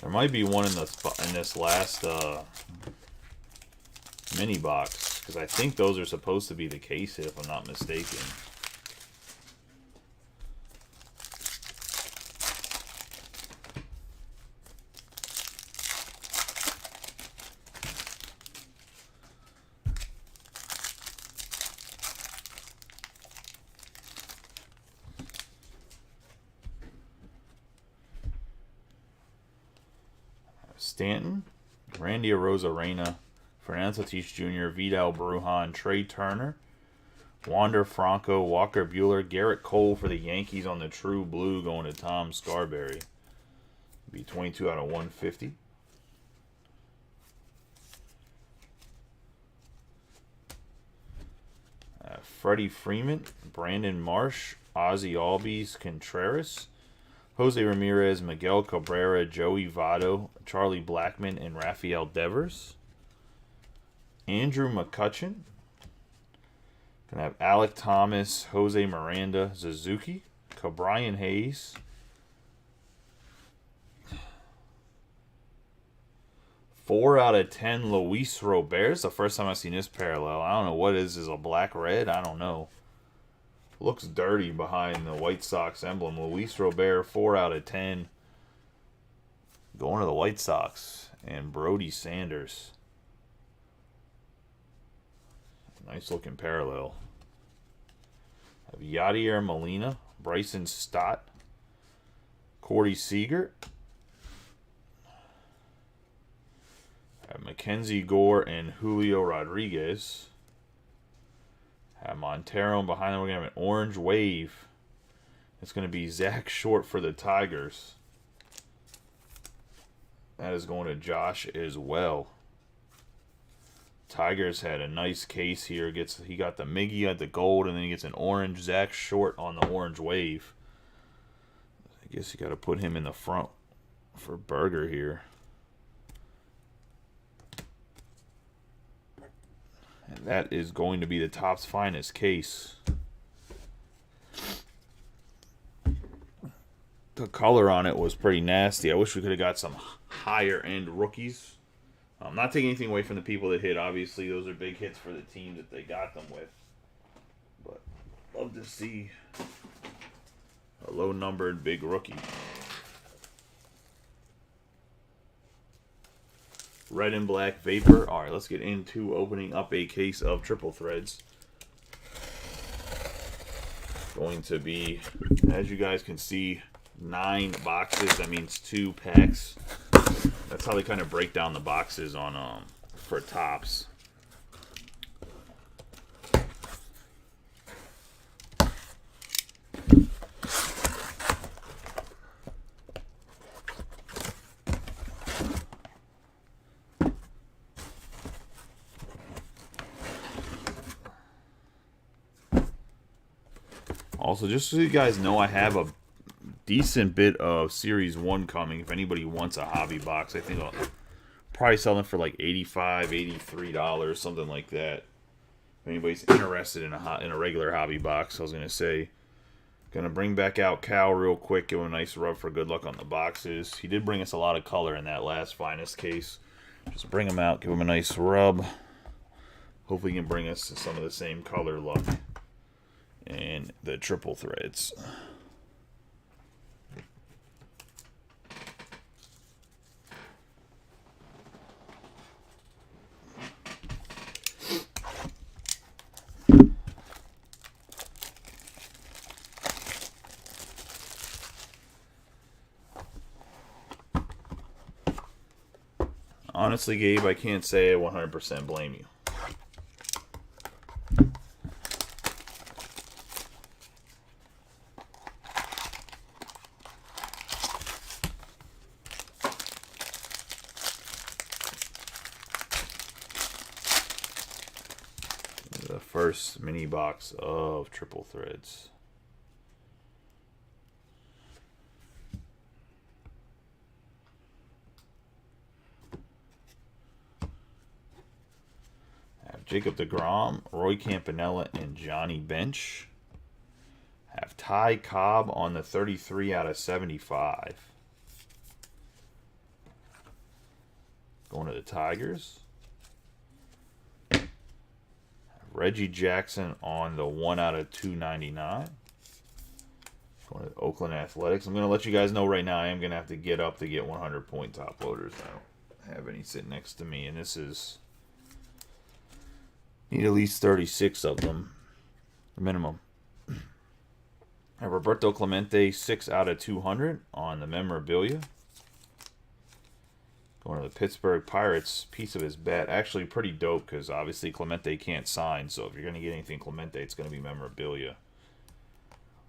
There might be one in this last mini box, because I think those are supposed to be the case if I'm not mistaken. Stanton, Randy Arozarena, Fernando Tatis Jr., Vidal Brujan, Trey Turner, Wander Franco, Walker Buehler, Garrett Cole for the Yankees on the True Blue going to Tom Scarberry. Be 22 out of 150. Freddie Freeman, Brandon Marsh, Ozzy Albies Contreras, Jose Ramirez, Miguel Cabrera, Joey Votto, Charlie Blackmon, and Rafael Devers. Andrew McCutchen. Gonna have Alec Thomas, Jose Miranda, Suzuki, Cabrian Hayes. Four out of 10, Luis Robert. It's the first time I've seen this parallel. I don't know what it is a black red? I don't know. Looks dirty behind the White Sox emblem. Luis Robert, 4 out of 10. Going to the White Sox. And Brody Sanders. Nice looking parallel. Have Yadier Molina, Bryson Stott, Corey Seager. Have Mackenzie Gore and Julio Rodriguez. Have Montero, and behind them we're going to have an orange wave. It's going to be Zach Short for the Tigers. That is going to Josh as well. Tigers had a nice case here. He got the Miggy at the gold, and then he gets an orange Zach Short on the orange wave. I guess you got to put him in the front for Burger here. And that is going to be the Topps Finest case. The color on it was pretty nasty. I wish we could have got some higher end rookies. I'm not taking anything away from the people that hit. Obviously, those are big hits for the teams that they got them with. But love to see a low numbered big rookie. Red and black vapor. All right, let's get into opening up a case of triple threads. Going to be, as you guys can see, 9 boxes. That means 2 packs. That's how they kind of break down the boxes on for Topps. Also, just so you guys know, I have a decent bit of Series 1 coming. If anybody wants a hobby box, I think I'll probably sell them for like $85, $83, something like that. If anybody's interested in a regular hobby box, I was going to say, going to bring back out Cal real quick, give him a nice rub for good luck on the boxes. He did bring us a lot of color in that last Finest case. Just bring him out, give him a nice rub. Hopefully he can bring us some of the same color luck and the triple threads. Honestly, Gabe, I can't say I 100% blame you. The first mini box of triple threads. Jacob deGrom, Roy Campanella, and Johnny Bench. Have Ty Cobb on the 33 out of 75. Going to the Tigers. Have Reggie Jackson on the 1 out of 299. Going to the Oakland Athletics. I'm going to let you guys know right now I am going to have to get up to get 100-point top loaders. I don't have any sitting next to me, and this is... Need at least 36 of them, minimum. Roberto Clemente, 6 out of 200 on the memorabilia. Going to the Pittsburgh Pirates, piece of his bat. Actually pretty dope because obviously Clemente can't sign. So if you're going to get anything Clemente, it's going to be memorabilia.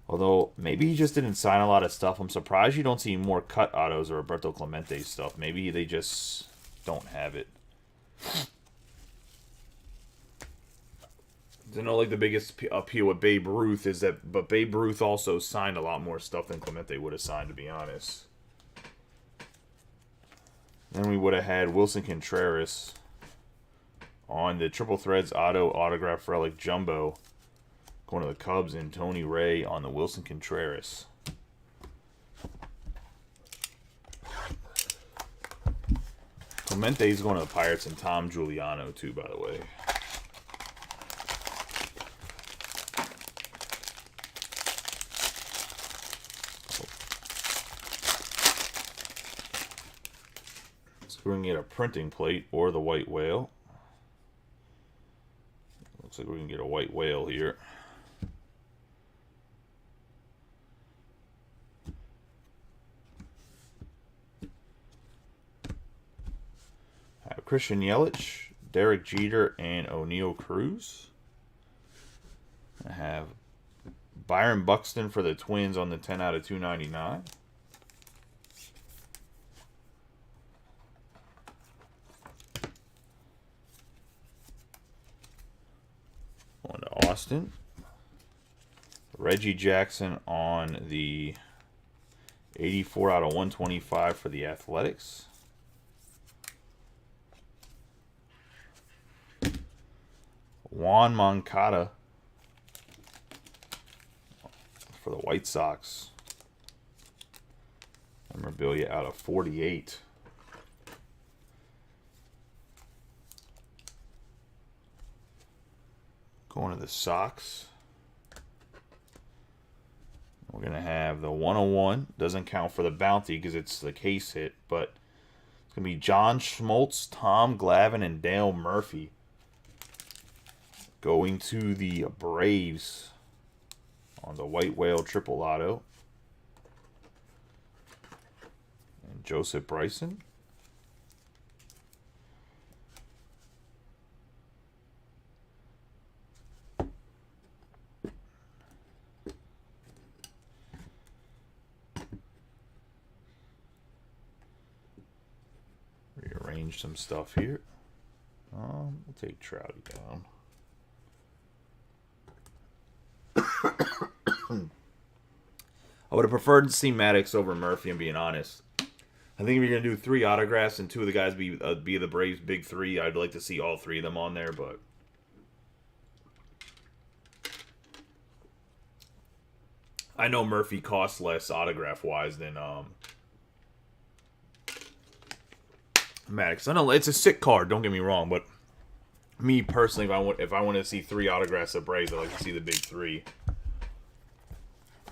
Although, maybe he just didn't sign a lot of stuff. I'm surprised you don't see more cut autos or Roberto Clemente stuff. Maybe they just don't have it. I know, like, the biggest appeal with Babe Ruth is that... But Babe Ruth also signed a lot more stuff than Clemente would have signed, to be honest. Then we would have had Wilson Contreras on the Triple Threads Auto Autograph Relic Jumbo. Going to the Cubs and Tony Ray on the Wilson Contreras. Clemente's going to the Pirates and Tom Giuliano too, by the way. So we're going to get a printing plate or the white whale. Looks like we're going to get a white whale here. Christian Yelich, Derek Jeter, and O'Neal Cruz. I have Byron Buxton for the Twins on the 10 out of 299. On to Austin. Reggie Jackson on the 84 out of 125 for the Athletics. Juan Moncada for the White Sox. Memorabilia out of 48. Going to the Sox. We're going to have the 101. Doesn't count for the bounty because it's the case hit, but it's going to be John Schmaltz, Tom Glavine, and Dale Murphy. Going to the Braves on the White Whale Triple Auto. And Joseph Bryson. Rearrange some stuff here. We'll take Trouty down. I would have preferred to see Maddox over Murphy, I'm being honest. I think if you're going to do 3 autographs and 2 of the guys be the Braves' big 3, I'd like to see all 3 of them on there, but... I know Murphy costs less autograph-wise than Maddox. I know it's a sick card, don't get me wrong, but me personally, if I want to see 3 autographs of Braves, I'd like to see the big 3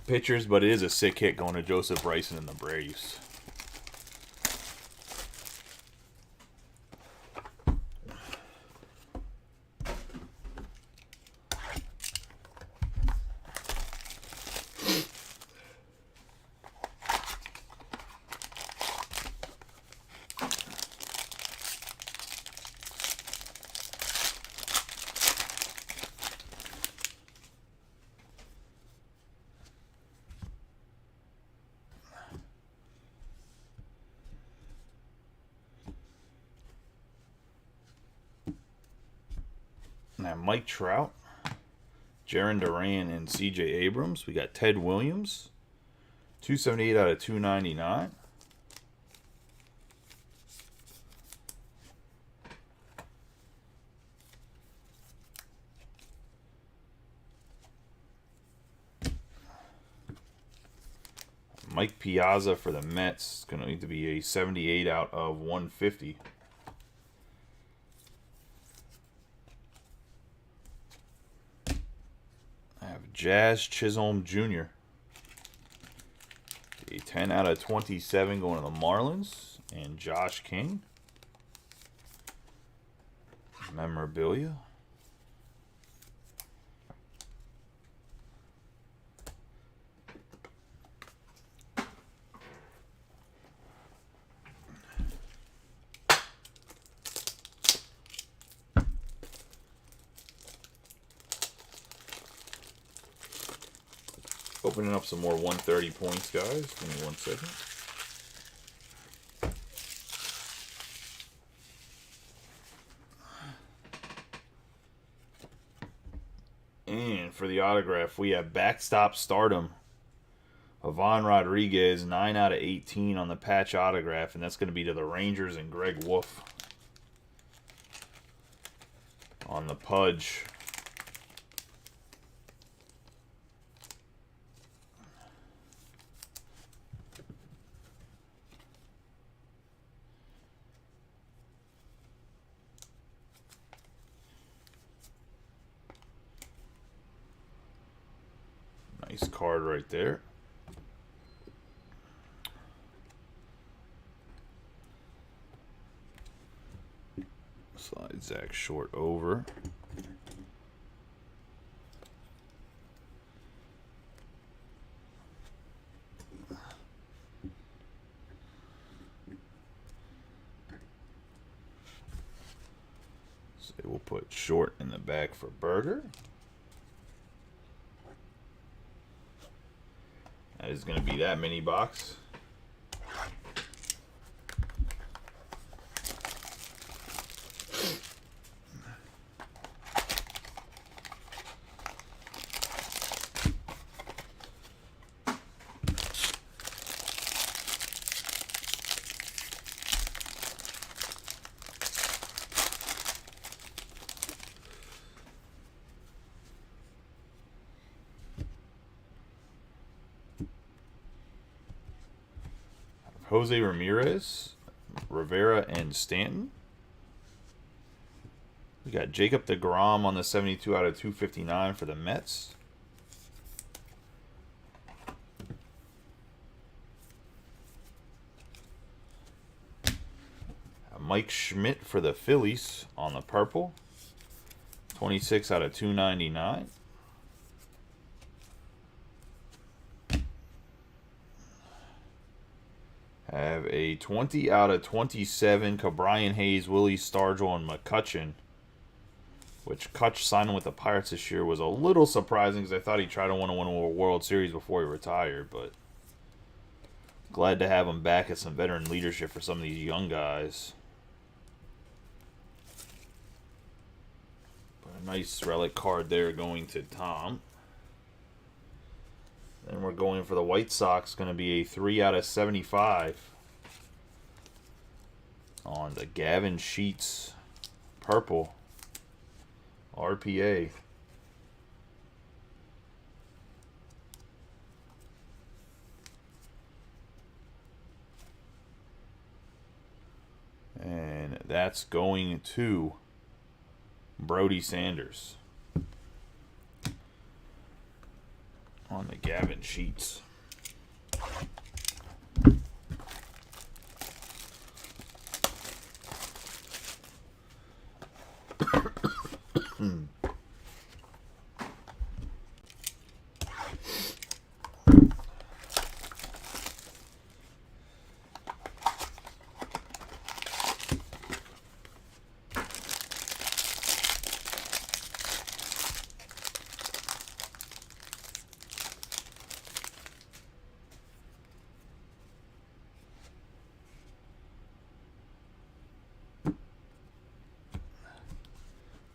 pitchers, but it is a sick hit going to Joseph Bryson and the Braves. Now Mike Trout, Jarren Duran, and C.J. Abrams. We got Ted Williams, 278 out of 299. Mike Piazza for the Mets. It's going to need to be a 78 out of 150. Jazz Chisholm Jr. A 10 out of 27 going to the Marlins. And Josh King. Memorabilia. Opening up some more 130 points, guys. Give me 1 second. And for the autograph, we have Backstop Stardom. Ivan Rodriguez, 9 out of 18 on the patch autograph, and that's going to be to the Rangers and Greg Wolf. On the Pudge. Nice card right there. Slide Zach Short over. So we'll put Short in the back for Berger. That is going to be that mini box. Jose Ramirez, Rivera, and Stanton. We got Jacob deGrom on the 72 out of 259 for the Mets. Mike Schmidt for the Phillies on the purple. 26 out of 299. Have a 20 out of 27 Brian Hayes, Willie Stargell, and McCutchen. Which Kutch signing with the Pirates this year was a little surprising because I thought he tried to win a World Series before he retired. But glad to have him back at some veteran leadership for some of these young guys. But a nice relic card there going to Tom. Then we're going for the White Sox. Going to be a 3 out of 75 on the Gavin Sheets purple RPA. And that's going to Brody Sanders on the Gavin Sheets.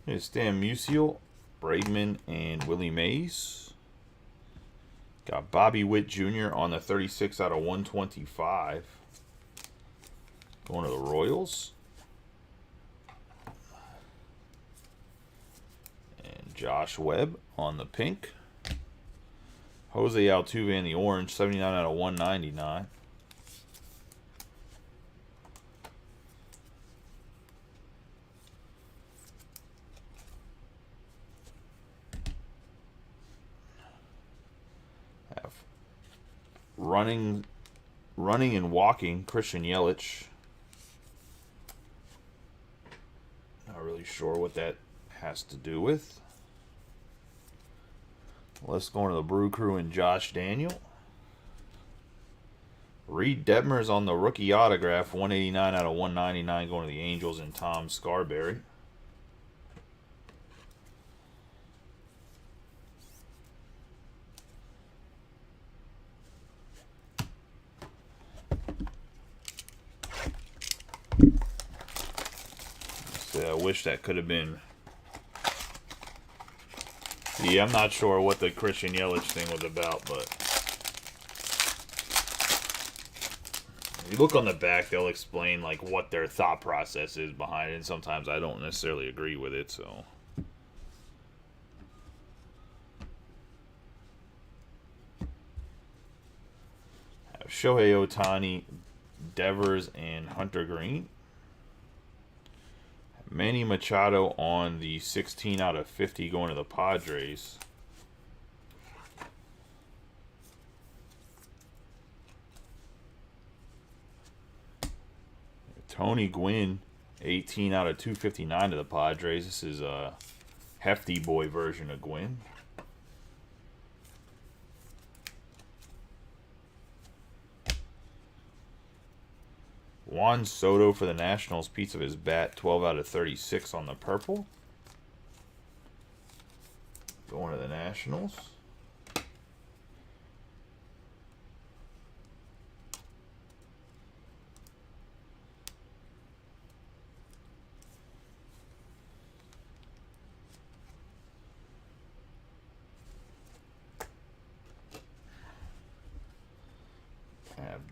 Here's Stan Musial, Bregman, and Willie Mays. Got Bobby Witt Jr. on the 36 out of 125. Going to the Royals. And Josh Webb on the pink. Jose Altuve in the orange, 79 out of 199. Running and walking, Christian Yelich. Not really sure what that has to do with. Let's go into the Brew Crew and Josh Daniel. Reed Detmers on the rookie autograph, 189 out of 199 going to the Angels, and Tom Scarberry. wish that could have been. Yeah, I'm not sure what the Christian Yelich thing was about, but if you look on the back, they'll explain like what their thought process is behind it, and sometimes I don't necessarily agree with it, so. Shohei Ohtani, Devers, and Hunter Green. Manny Machado on the 16 out of 50 going to the Padres. Tony Gwynn, 18 out of 259 to the Padres. This is a hefty boy version of Gwynn. Juan Soto for the Nationals, piece of his bat, 12 out of 36 on the purple. Going to the Nationals.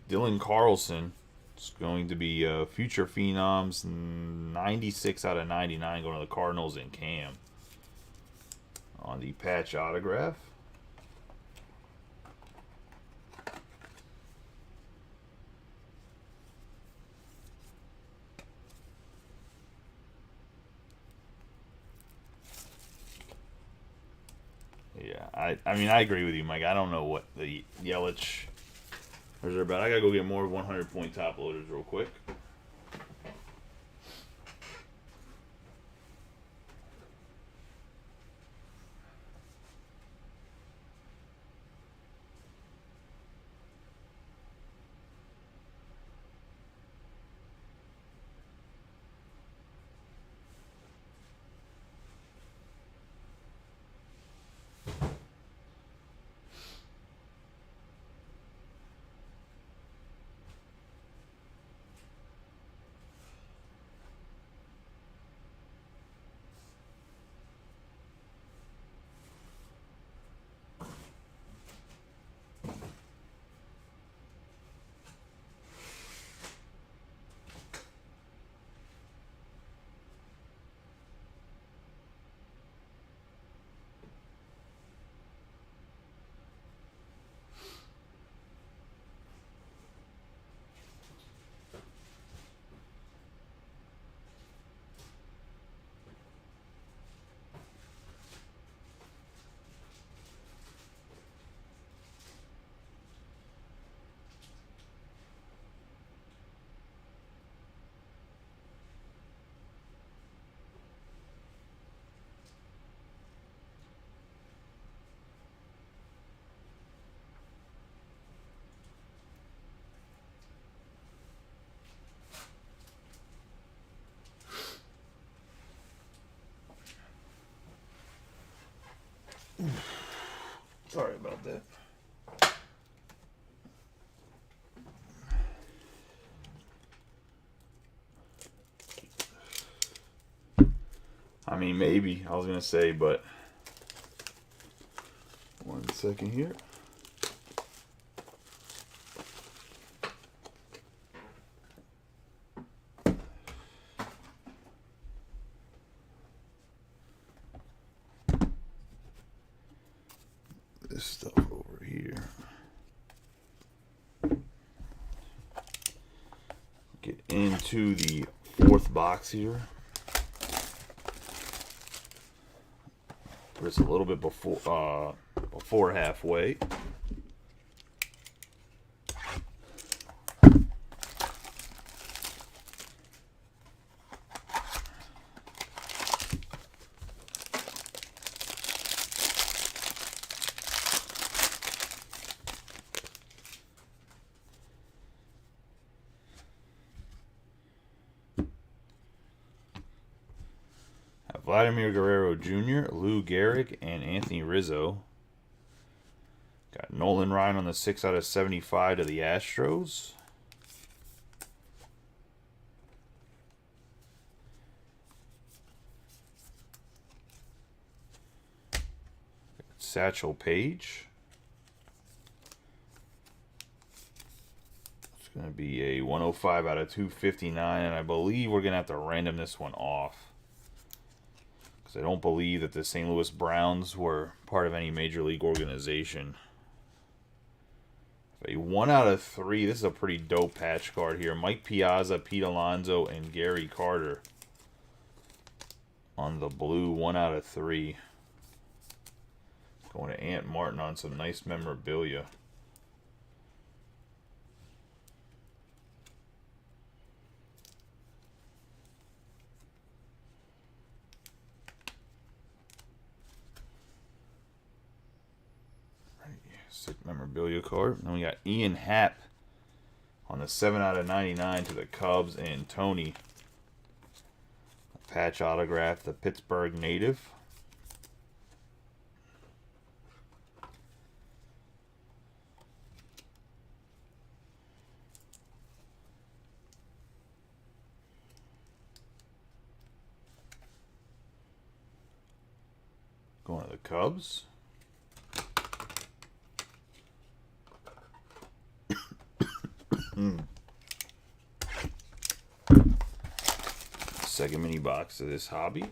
Dylan Carlson. It's going to be future phenoms, 96 out of 99 going to the Cardinals and Cam on the patch autograph. Yeah, I mean, I agree with you, Mike. I don't know what the Yelich are about. I gotta go get more 100-point top loaders real quick. Sorry about that. I mean, maybe. I was going to say, but 1 second here. This stuff over here. Get into the fourth box here. It's a little bit before halfway. Vladimir Guerrero Jr., Lou Gehrig, and Anthony Rizzo. Got Nolan Ryan on the 6 out of 75 to the Astros. Satchel Paige. It's going to be a 105 out of 259, and I believe we're going to have to random this one off. Because I don't believe that the St. Louis Browns were part of any major league organization. A 1 out of 3. This is a pretty dope patch card here. Mike Piazza, Pete Alonso, and Gary Carter. On the blue, 1 out of 3. Going to Ant Martin on some nice memorabilia. Sick memorabilia card. Then we got Ian Happ on the 7 out of 99 to the Cubs, and Tony. A patch autograph, the Pittsburgh native. Going to the Cubs. Second mini box of this hobby.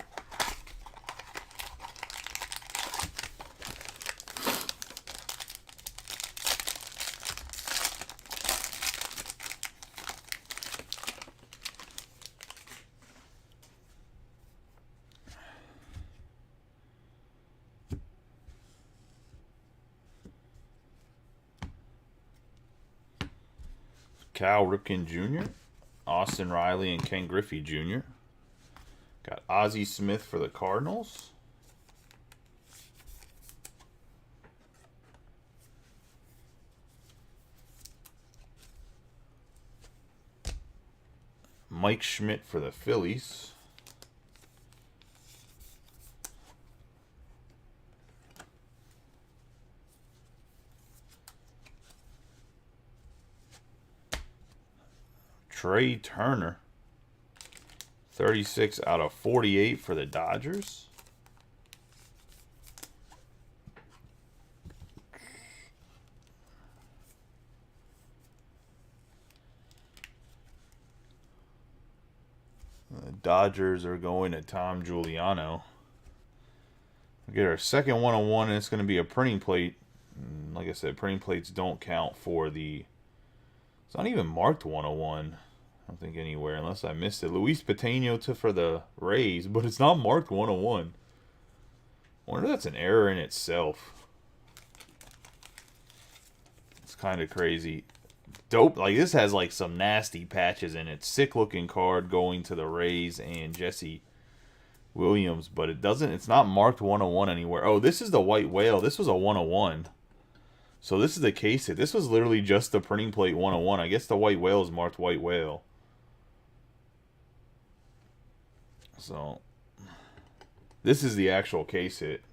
Cal Ripken Jr., Austin Riley, and Ken Griffey Jr. Got Ozzie Smith for the Cardinals. Mike Schmidt for the Phillies. Trey Turner, 36 out of 48 for the Dodgers. The Dodgers are going to Tom Giuliano. We get our second 101, and it's going to be a printing plate. Like I said, printing plates don't count for the... It's not even marked 101. I don't think anywhere, unless I missed it. Luis Patino for the Rays, but it's not marked 101. I wonder if that's an error in itself. It's kind of crazy. Dope. Like, this has, like, some nasty patches in it. Sick looking card going to the Rays and Jesse Williams, but it doesn't, it's not marked 101 anywhere. Oh, this is the White Whale. This was a 101. So this is the case hit. This was literally just the printing plate 101. I guess the White Whale is marked White Whale. So this is the actual case hit.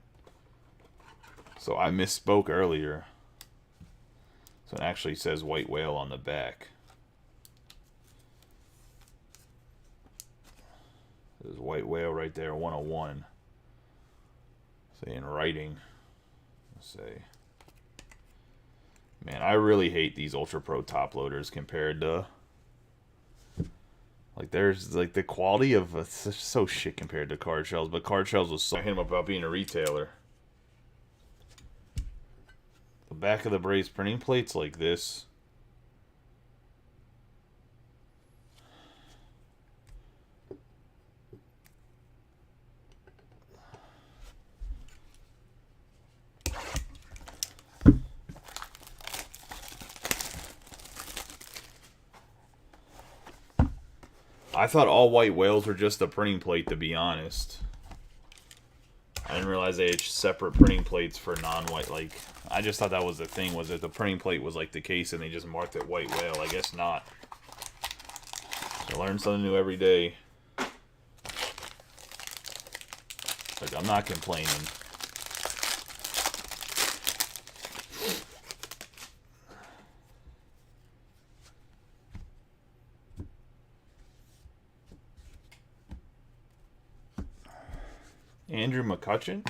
So I misspoke earlier. So it actually says White Whale on the back. There's White Whale right there, 101. Say in writing. Let's say. Man, I really hate these Ultra Pro top loaders compared to... Like, there's, like, the quality of... It's so shit compared to card shells, but card shells was so... I hit him about being a retailer. The back of the Braves printing plates like this. I thought all White Whales were just a printing plate, to be honest. I didn't realize they had separate printing plates for non-white. Like, I just thought that was the thing, was that the printing plate was like the case and they just marked it White Whale. I guess not. I learn something new every day. Like, I'm not complaining. Andrew McCutchen,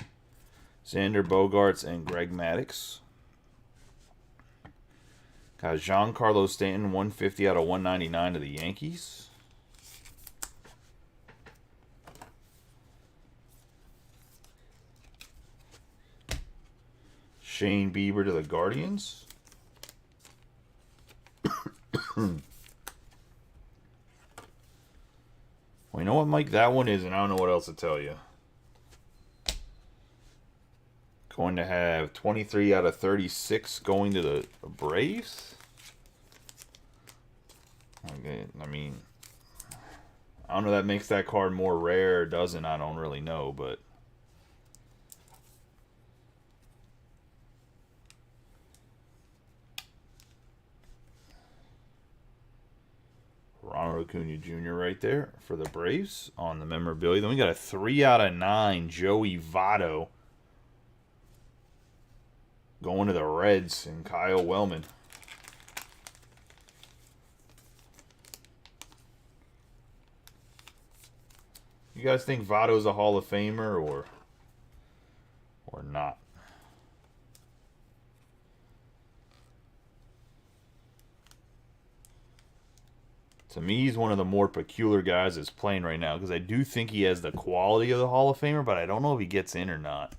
Xander Bogaerts and Greg Maddux. Got Giancarlo Stanton, 150 out of 199 to the Yankees. Shane Bieber to the Guardians. Well, you know what, Mike? That one is, and I don't know what else to tell you. Going to have 23 out of 36 going to the Braves. Okay, I mean, I don't know if that makes that card more rare or doesn't. I don't really know, but Ronald Acuna Jr. right there for the Braves on the memorabilia. Then we got a 3 out of 9 Joey Votto going to the Reds and Kyle Wellman. You guys think Votto's a Hall of Famer or not? To me, he's one of the more peculiar guys that's playing right now because I do think he has the quality of the Hall of Famer, but I don't know if he gets in or not.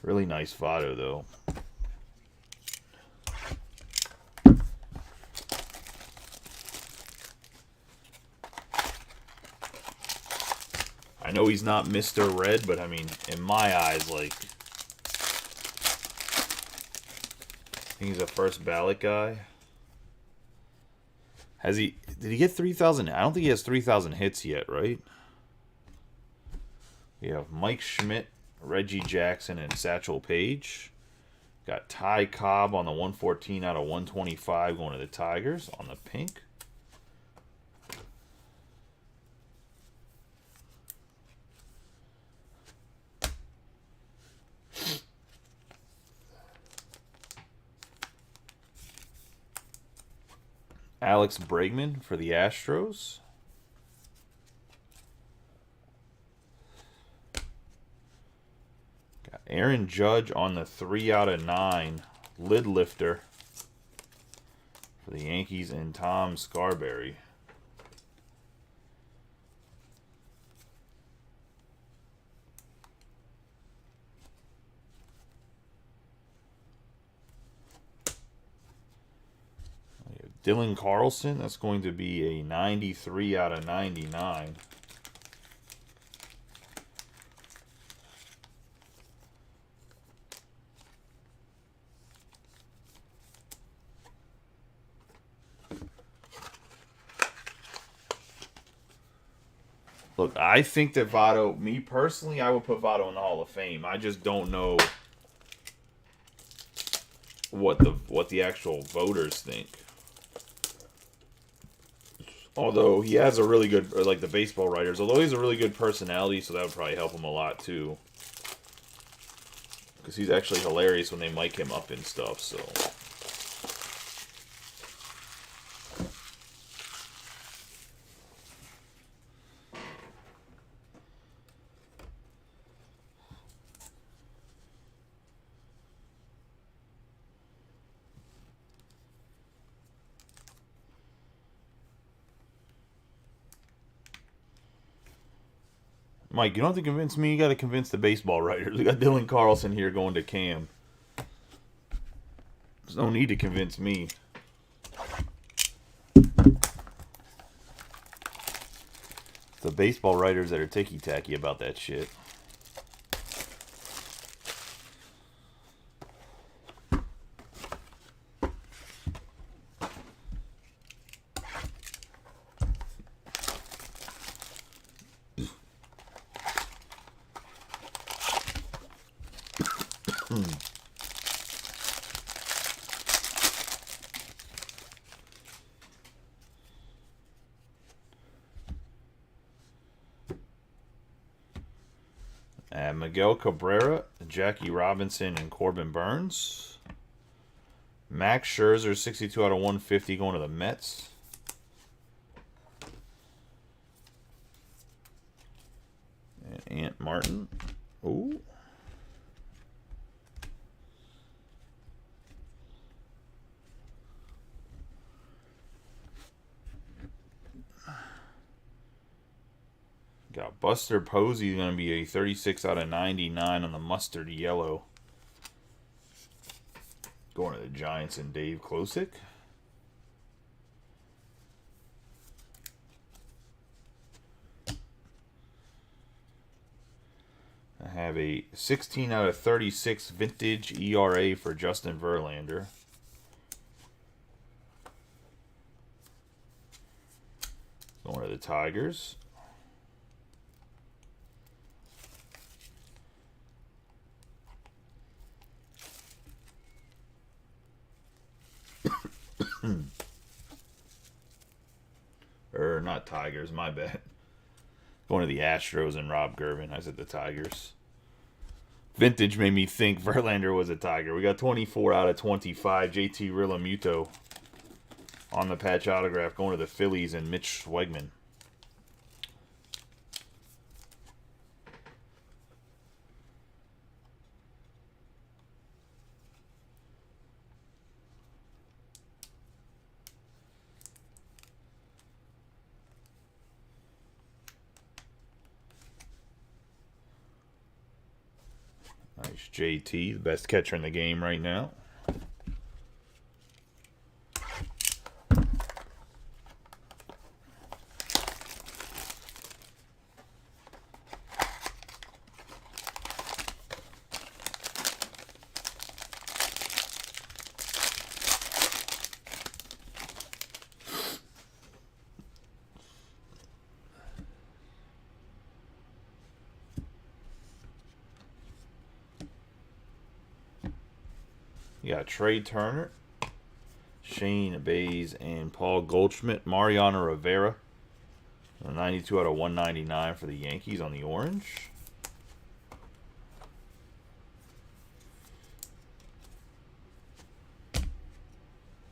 Really nice Votto, though. I know he's not Mr. Red, but I mean, in my eyes, like, I think he's a first ballot guy. Did he get 3,000? I don't think he has 3,000 hits yet, right? We have Mike Schmidt, Reggie Jackson, and Satchel Paige. Got Ty Cobb on the 114 out of 125 going to the Tigers on the pink. Alex Bregman for the Astros. Got Aaron Judge on the 3 out of 9 lid lifter for the Yankees and Tom Scarberry. Dylan Carlson, that's going to be a 93 out of 99. Look, I think that Votto, me personally, I would put Votto in the Hall of Fame. I just don't know what the actual voters think. Although he has a really good, or like the baseball writers, although he's a really good personality, so that would probably help him a lot too. Because he's actually hilarious when they mic him up and stuff, so. Mike, you don't have to convince me. You got to convince the baseball writers. We got Dylan Carlson here going to Cam. There's no need to convince me. The baseball writers that are ticky-tacky about that shit. Miguel Cabrera, Jackie Robinson, and Corbin Burns. Max Scherzer, 62 out of 150 going to the Mets. And Ant Martin. Ooh. Got Buster Posey, going to be a 36 out of 99 on the mustard yellow. Going to the Giants and Dave Klosick. I have a 16 out of 36 vintage ERA for Justin Verlander. Going to the Tigers. Or not Tigers, my bad. Going to the Astros and Rob Gervin. I said the Tigers. Vintage made me think Verlander was a Tiger. We got 24 out of 25. JT Realmuto on the patch autograph. Going to the Phillies and Mitch Swegman. Nice JT, the best catcher in the game right now. You got Trey Turner, Shane Bays, and Paul Goldschmidt. Mariano Rivera, 92 out of 199 for the Yankees on the orange.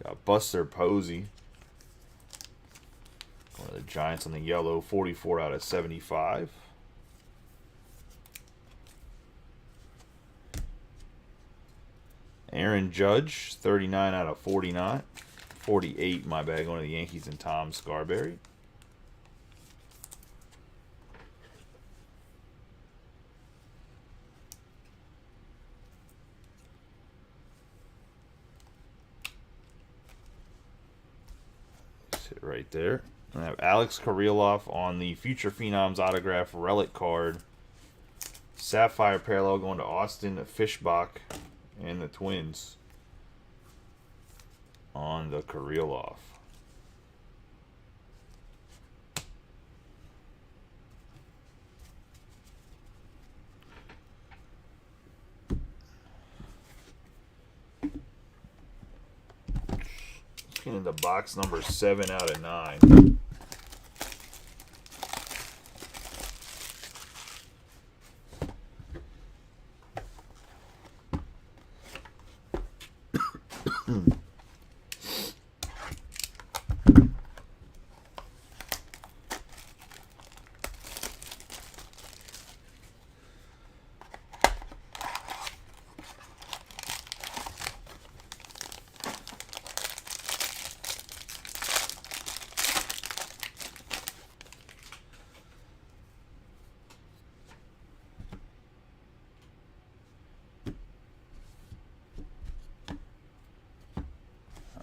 Got Buster Posey. One of the Giants on the yellow, 44 out of 75. Aaron Judge, 39 out of 49. 48, my bad, going to the Yankees and Tom Scarberry. Sit right there. I have Alex Kirilloff on the Future Phenoms autograph relic card. Sapphire parallel going to Austin Fishbach and the Twins on the Kirilloff. Let's get into box number 7 out of 9.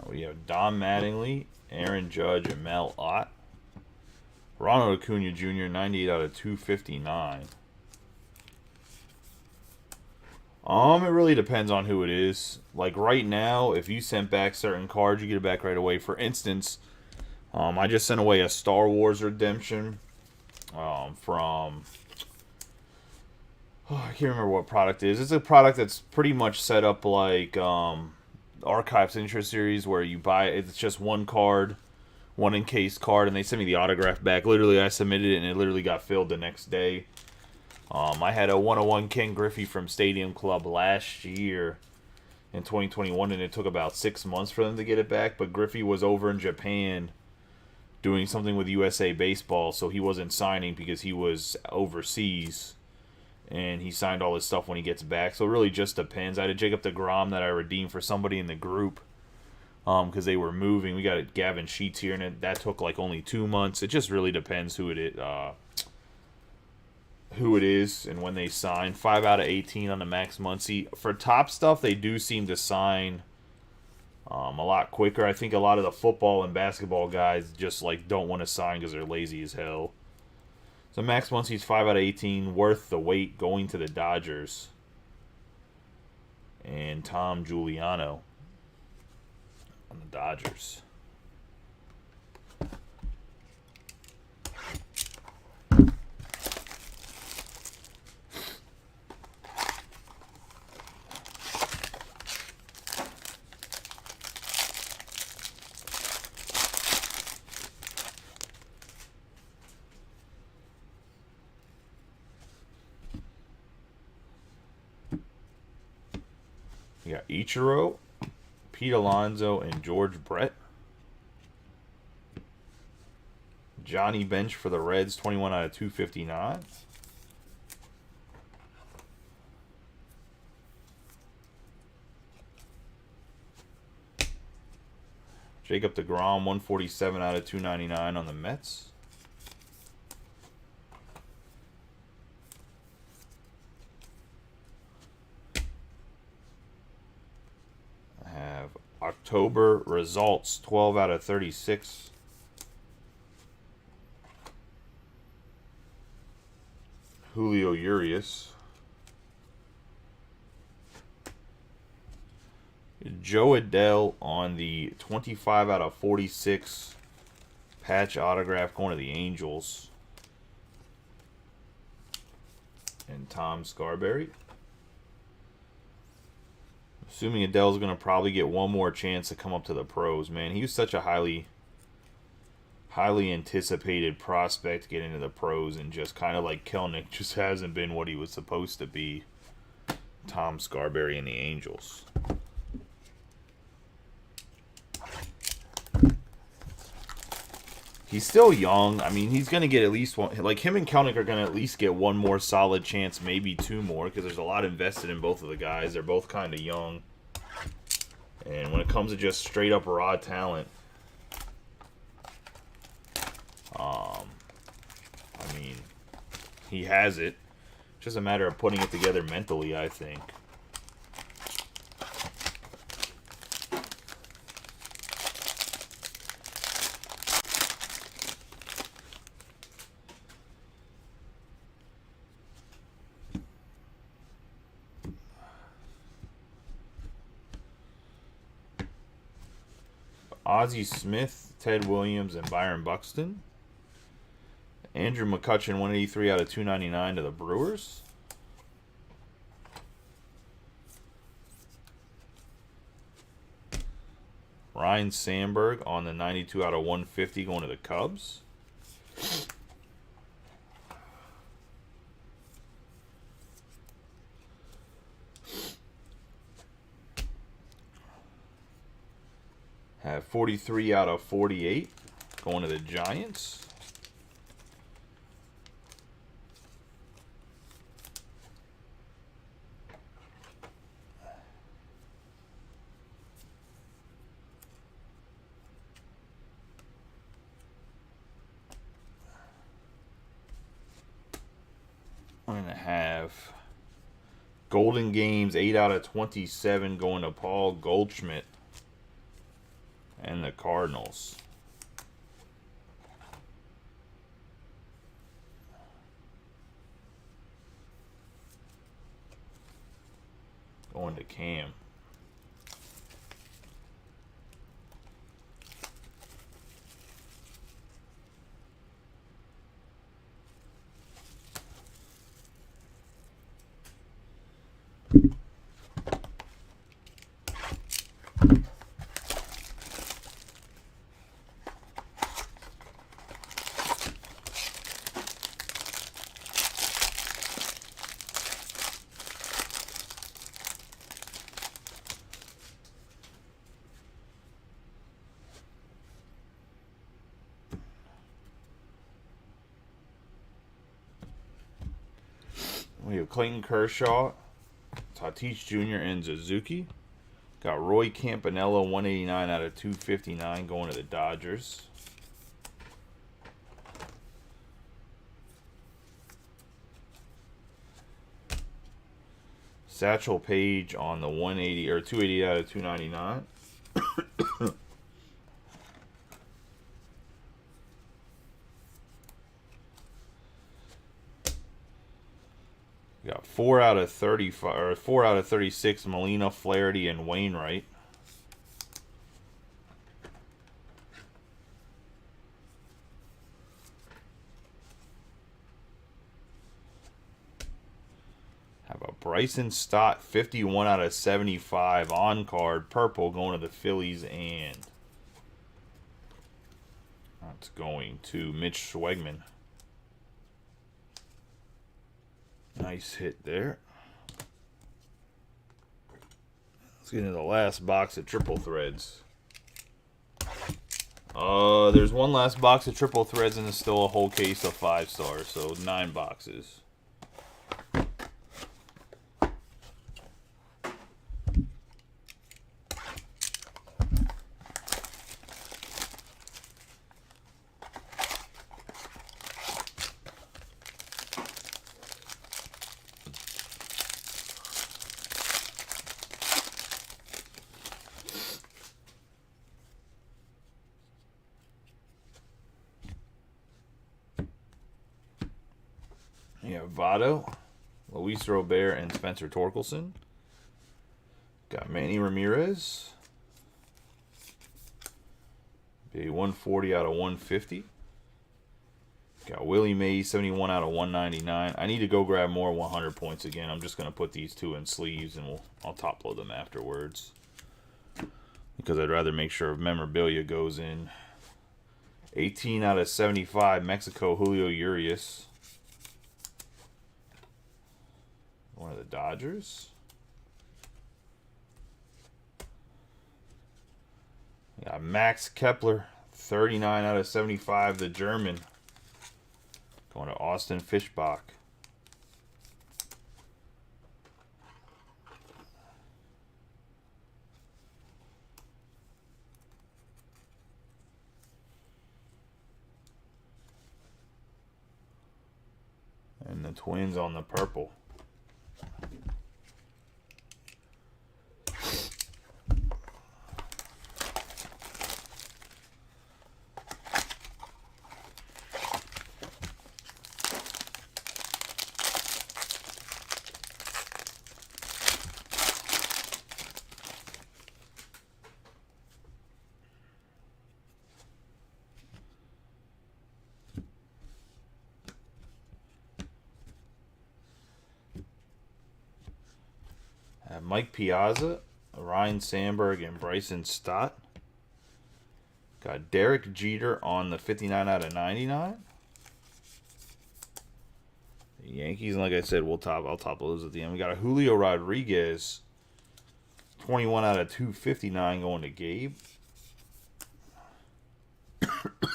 We have Don Mattingly, Aaron Judge, and Mel Ott. Ronald Acuna Jr., 98 out of 259. It really depends on who it is. Like right now, if you sent back certain cards, you get it back right away. For instance, I just sent away a Star Wars Redemption from... I can't remember what product it is. It's a product that's pretty much set up like... Archive Signature Series, where you buy it's just one card, one encased card, and they sent me the autograph back. Literally, I submitted it and it literally got filled the next day. I had a 101 Ken Griffey from Stadium Club last year in 2021, and it took about 6 months for them to get it back. But Griffey was over in Japan doing something with USA Baseball, so he wasn't signing because he was overseas. And he signed all his stuff when he gets back. So it really just depends. I had a Jacob deGrom that I redeemed for somebody in the group because they were moving. We got Gavin Sheets here, and that took like only 2 months. It just really depends who it is. who it is and when they sign. 5 out of 18 on the Max Muncy. For top stuff, they do seem to sign a lot quicker. I think a lot of the football and basketball guys just like don't want to sign because they're lazy as hell. So Max Muncy's 5 out of 18, worth the wait, going to the Dodgers. And Tom Giuliano on the Dodgers. We got Ichiro, Pete Alonso, and George Brett. Johnny Bench for the Reds, 21 out of 259. Jacob deGrom, 147 out of 299 on the Mets. October results, 12 out of 36. Julio Urias. Joe Adele on the 25 out of 46 patch autograph going to the Angels. And Tom Scarberry. Assuming Adele's going to probably get one more chance to come up to the pros, man. He was such a highly anticipated prospect getting into the pros, and just kind of like Kelenic just hasn't been what he was supposed to be. Tom Scarberry and the Angels. He's still young. I mean, he's going to get at least one. Like, him and Kelenic are going to at least get one more solid chance, maybe two more, because there's a lot invested in both of the guys. They're both kind of young. And when it comes to just straight up raw talent, I mean, he has it. It's just a matter of putting it together mentally, I think. Ozzie Smith, Ted Williams, and Byron Buxton. Andrew McCutchen, 183 out of 299 to the Brewers. Ryan Sandberg on the 92 out of 150 going to the Cubs. Have 43 out of 48 going to the Giants. I'm going to have Golden Games, 8 out of 27 going to Paul Goldschmidt and the Cardinals. Going to Cam. We have Clayton Kershaw, Tatis Jr., and Suzuki. Got Roy Campanella, 189 out of 259 going to the Dodgers. Satchel Paige on the 180 or 280 out of 299. We got 4 out of 35 or 4 out of 36 Molina, Flaherty, and Wainwright. Have a Bryson Stott 51 out of 75 on card purple going to the Phillies, and that's going to Mitch Schwegman. Nice hit there. Let's get into the last box of triple threads. There's one last box of triple threads, and there's still a whole case of 5 stars, so 9 boxes. You have Votto, Luis Robert, and Spencer Torkelson. Got Manny Ramirez. Be 140 out of 150. Got Willie Mays, 71 out of 199. I need to go grab more 100 points again. I'm just going to put these 2 in sleeves, and I'll top load them afterwards. Because I'd rather make sure memorabilia goes in. 18 out of 75, Mexico, Julio Urias. One of the Dodgers. We got Max Kepler, 39 out of 75, the German. Going to Austin Fishbach. And the Twins on the purple. Mike Piazza, Ryan Sandberg, and Bryson Stott. Got Derek Jeter on the 59 out of 99. The Yankees, like I said, I'll top those at the end. We got a Julio Rodriguez, 21 out of 259 going to Gabe.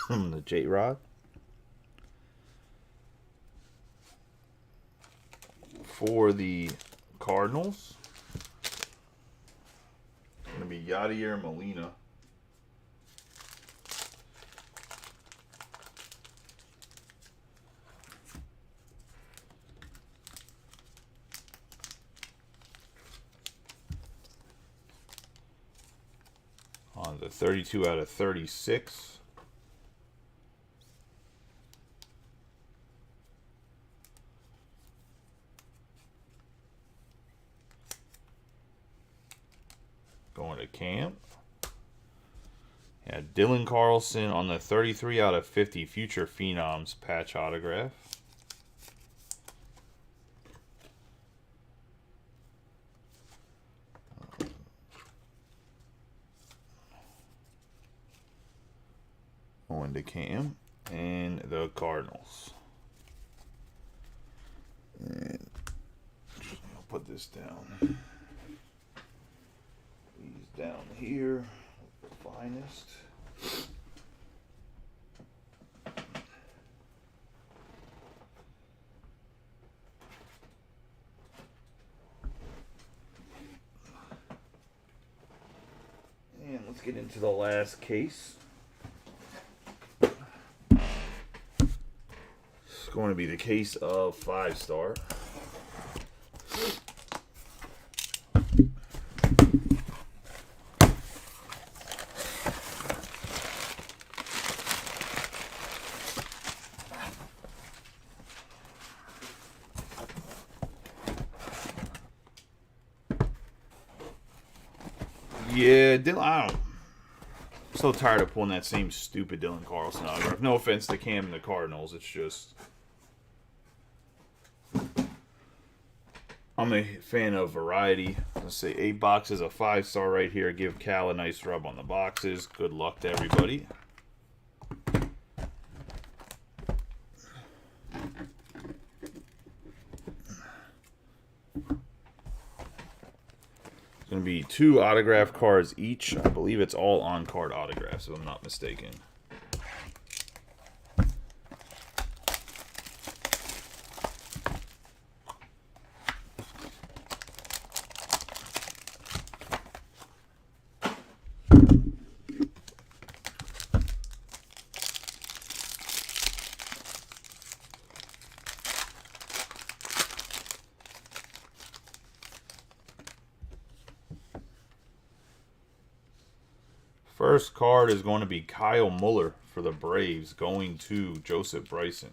The J-Rod. For the Cardinals, it's going to be Yadier Molina. On the 32 out of 36. Going to Camp. Yeah, Dylan Carlson on the 33 out of 50 Future Phenoms patch autograph. Going to Cam and the Cardinals. And I'll put this down. Down here, the finest. And let's get into the last case. It's going to be the case of 5-star. Yeah, I'm so tired of pulling that same stupid Dylan Carlson autograph. No offense to Cam and the Cardinals. It's just... I'm a fan of variety. Let's say 8 boxes, a 5-star right here. Give Cal a nice rub on the boxes. Good luck to everybody. It's going to be 2 autograph cards each. I believe it's all on-card autographs, if I'm not mistaken. First card is going to be Kyle Muller for the Braves, going to Joseph Bryson.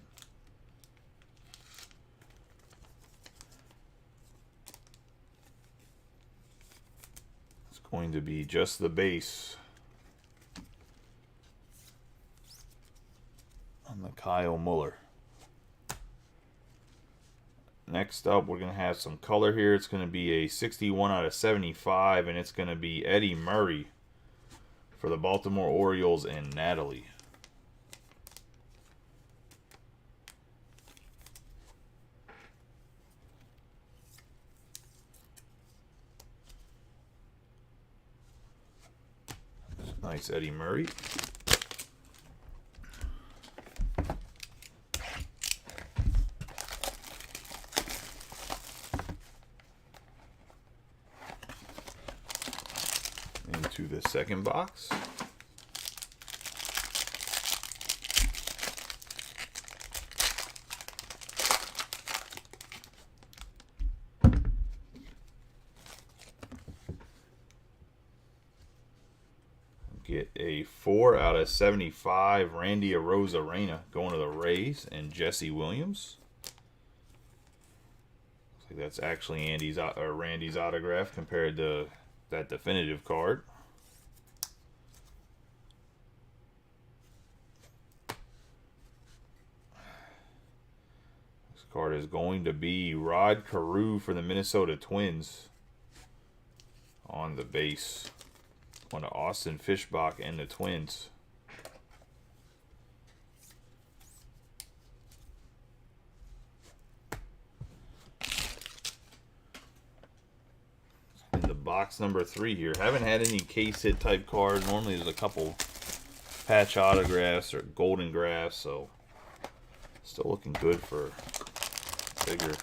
It's going to be just the base on the Kyle Muller. Next up, we're going to have some color here. It's going to be a 61 out of 75, and it's going to be Eddie Murray for the Baltimore Orioles and Natalie. Nice Eddie Murray. Into the second box. Get a 4 out of 75 Randy Arozarena going to the Rays and Jesse Williams. Looks like that's actually Randy's autograph compared to that definitive card. This card is going to be Rod Carew for the Minnesota Twins on the base. One to Austin Fishbach and the Twins. In the box number 3 here. Haven't had any case hit type cards. Normally there's a couple patch autographs or golden graphs, so still looking good for bigger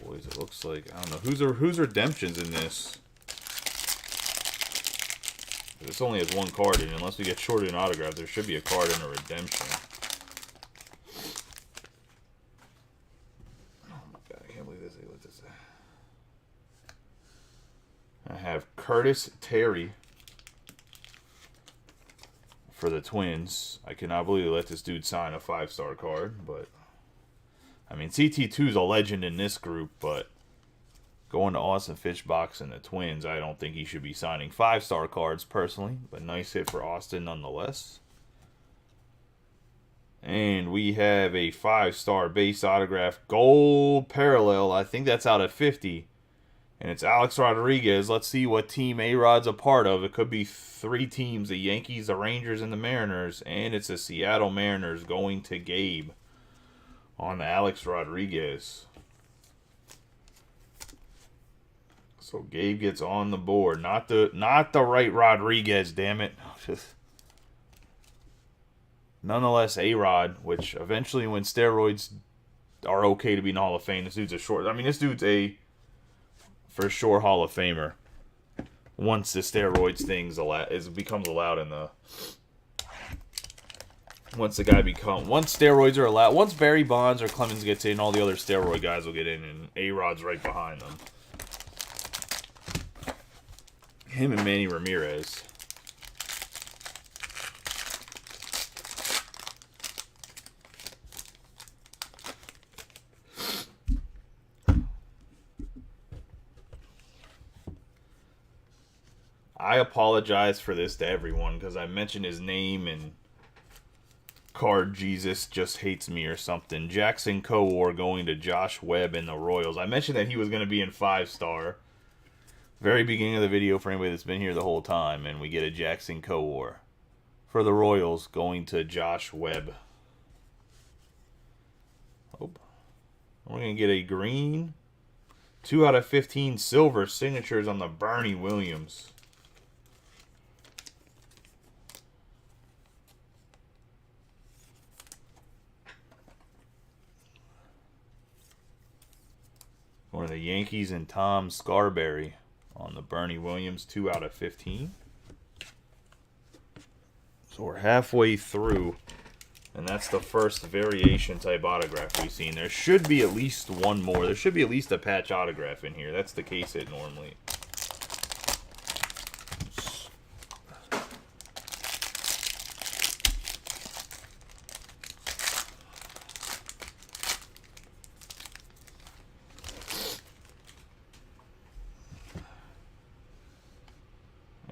boys. It looks like, I don't know, who's redemptions in this? This only has 1 card in it. Unless we get shorted an autograph, there should be a card in a redemption. Oh my god, I can't believe this. Let this. I have Curtis Terry for the Twins. I cannot believe they let this dude sign a 5-star card, but I mean, CT2 is a legend in this group, but going to Austin Fishbach and the Twins, I don't think he should be signing 5-star cards personally, but nice hit for Austin nonetheless. And we have a 5-star base autograph, gold parallel. I think that's out of 50. And it's Alex Rodriguez. Let's see what team A-Rod's a part of. It could be 3 teams, the Yankees, the Rangers, and the Mariners. And it's the Seattle Mariners going to Gabe on the Alex Rodriguez. So Gabe gets on the board. Not the right Rodriguez, damn it. Nonetheless, A-Rod, which eventually when steroids are okay to be in the Hall of Fame, this dude's this dude's a for sure Hall of Famer. Once the steroids things becomes allowed in the once steroids are allowed, once Barry Bonds or Clemens gets in, all the other steroid guys will get in, and A-Rod's right behind them. Him and Manny Ramirez. I apologize for this to everyone because I mentioned his name and Card Jesus just hates me or something. Jackson Kowar going to Josh Webb in the Royals. I mentioned that he was going to be in 5-star. Very beginning of the video for anybody that's been here the whole time. And we get a Jackson Kowar for the Royals going to Josh Webb. Oh. We're going to get a green. 2 out of 15 silver signatures on the Bernie Williams. One of the Yankees and Tom Scarberry on the Bernie Williams, 2 out of 15. So we're halfway through, and that's the first variation type autograph we've seen. There should be at least one more. There should be at least a patch autograph in here. That's the case hit normally.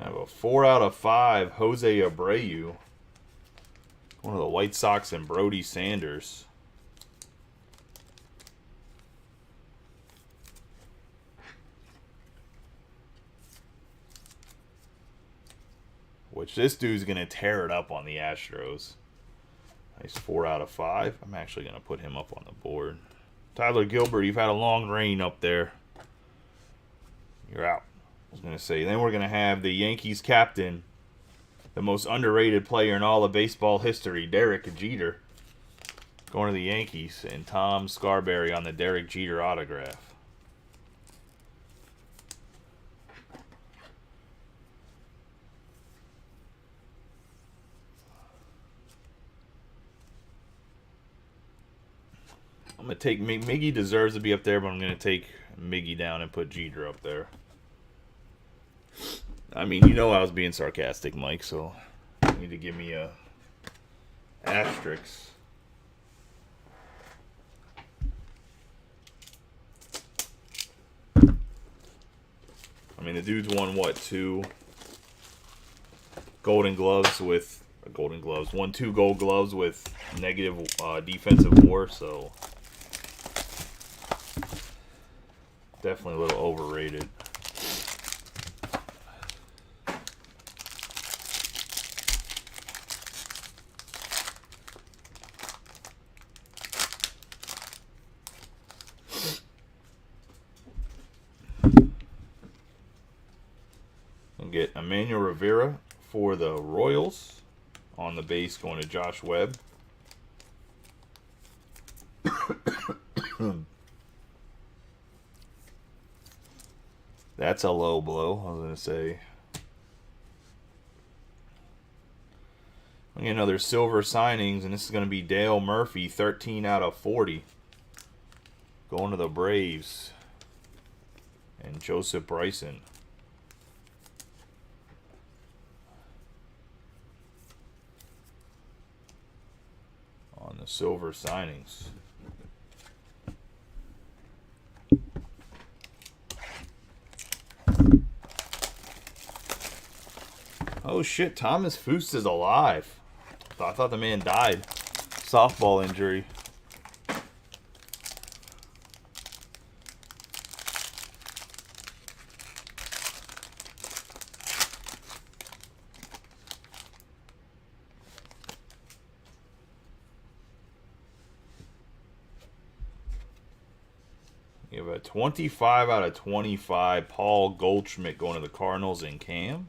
I have a 4 out of 5 Jose Abreu. One of the White Sox and Brody Sanders. Which this dude's going to tear it up on the Astros. Nice 4 out of 5. I'm actually going to put him up on the board. Tyler Gilbert, you've had a long reign up there. You're out. I was going to say, then we're going to have the Yankees captain, the most underrated player in all of baseball history, Derek Jeter, going to the Yankees, and Tom Scarberry on the Derek Jeter autograph. I'm going to take Miggy deserves to be up there, but I'm going to take Miggy down and put Jeter up there. I mean, you know I was being sarcastic, Mike, so you need to give me a asterisk. I mean, the dude's won, what, 2 Golden Gloves with... Won 2 Gold Gloves with negative defensive WAR, so... Definitely a little overrated. Get Emmanuel Rivera for the Royals on the base, going to Josh Webb. That's a low blow, I was going to say. We get another silver signings, and this is going to be Dale Murphy, 13 out of 40. Going to the Braves. And Joseph Bryson. On the silver signings. Oh shit, Thomas Foose is alive. I thought the man died. Softball injury. You have a 25 out of 25 Paul Goldschmidt going to the Cardinals and Cam.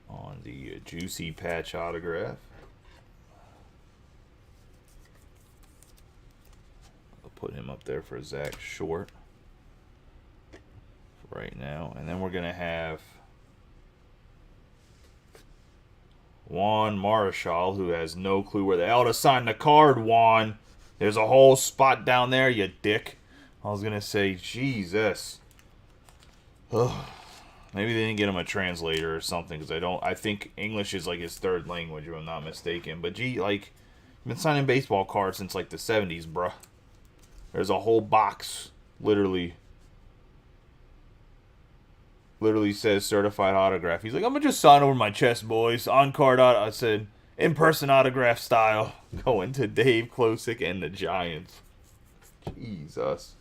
On the Juicy Patch autograph. I'll put him up there for Zach Short for right now. And then we're going to have Juan Marichal, who has no clue where the hell to sign the card, Juan. There's a whole spot down there, you dick. I was going to say, Jesus. Ugh. Maybe they didn't get him a translator or something, because I think English is like his third language, if I'm not mistaken. But gee, like, I've been signing baseball cards since like the 70s, bruh. There's a whole box, literally. literally says certified autograph. He's like, I'm going to just sign over my chest, boys. On-card I said, in-person autograph style. Going to Dave Klosick and the Giants. Jesus.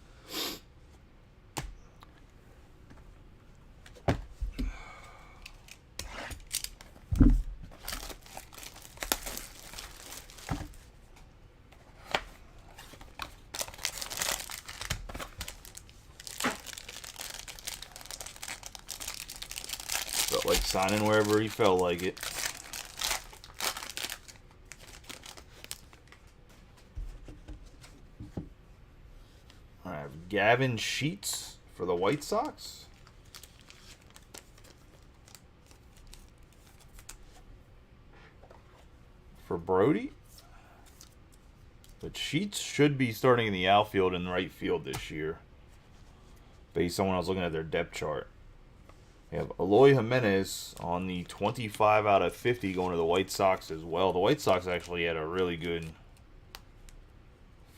Felt like signing wherever he felt like it. I have Gavin Sheets for the White Sox. For Brody. But Sheets should be starting in the outfield and right field this year, based on when I was looking at their depth chart. We have Eloy Jimenez on the 25 out of 50 going to the White Sox as well. The White Sox actually had a really good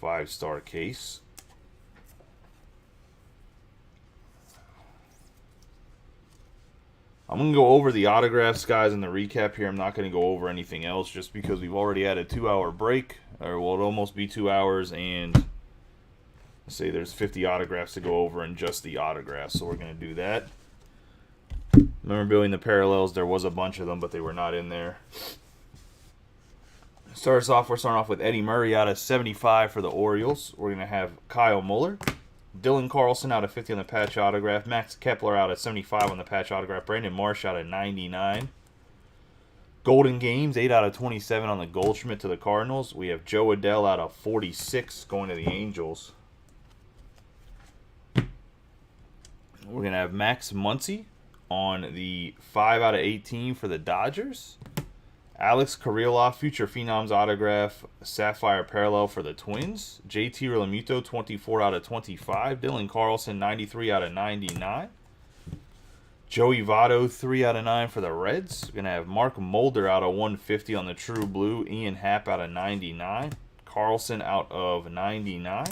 5-star case. I'm going to go over the autographs, guys, in the recap here. I'm not going to go over anything else just because we've already had a 2-hour break. Or will it almost be 2 hours, and let's say there's 50 autographs to go over in just the autographs. So we're going to do that. Memorabilia in the parallels, there was a bunch of them, but they were not in there. We're starting off with Eddie Murray out of 75 for the Orioles. We're going to have Kyle Muller. Dylan Carlson out of 50 on the patch autograph. Max Kepler out of 75 on the patch autograph. Brandon Marsh out of 99. Golden Games, 8 out of 27 on the Goldschmidt to the Cardinals. We have Joe Adell out of 46 going to the Angels. We're going to have Max Muncy on the 5 out of 18 for the Dodgers. Alex Kirilloff, Future Phenoms autograph, Sapphire Parallel for the Twins. JT Realmuto, 24 out of 25. Dylan Carlson, 93 out of 99. Joey Votto, 3 out of 9 for the Reds. We're going to have Mark Mulder out of 150 on the True Blue. Ian Happ out of 99. Carlson out of 99.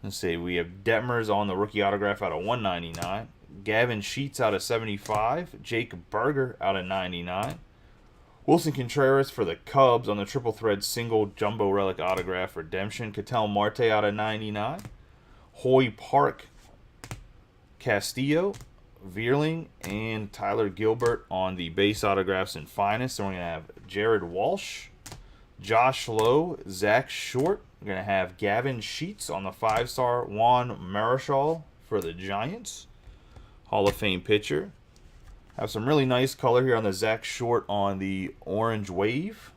Let's see, we have Detmers on the rookie autograph out of 199. Gavin Sheets out of 75. Jake Burger out of 99. Wilson Contreras for the Cubs on the triple thread single jumbo relic autograph redemption. Ketel Marte out of 99. Hoy Park, Castillo, Veerling, and Tyler Gilbert on the base autographs and finest. So we're going to have Jared Walsh, Josh Lowe, Zach Short. We're going to have Gavin Sheets on the 5-star. Juan Marichal for the Giants, Hall of Fame pitcher. Have some really nice color here on the Zach Short on the Orange Wave.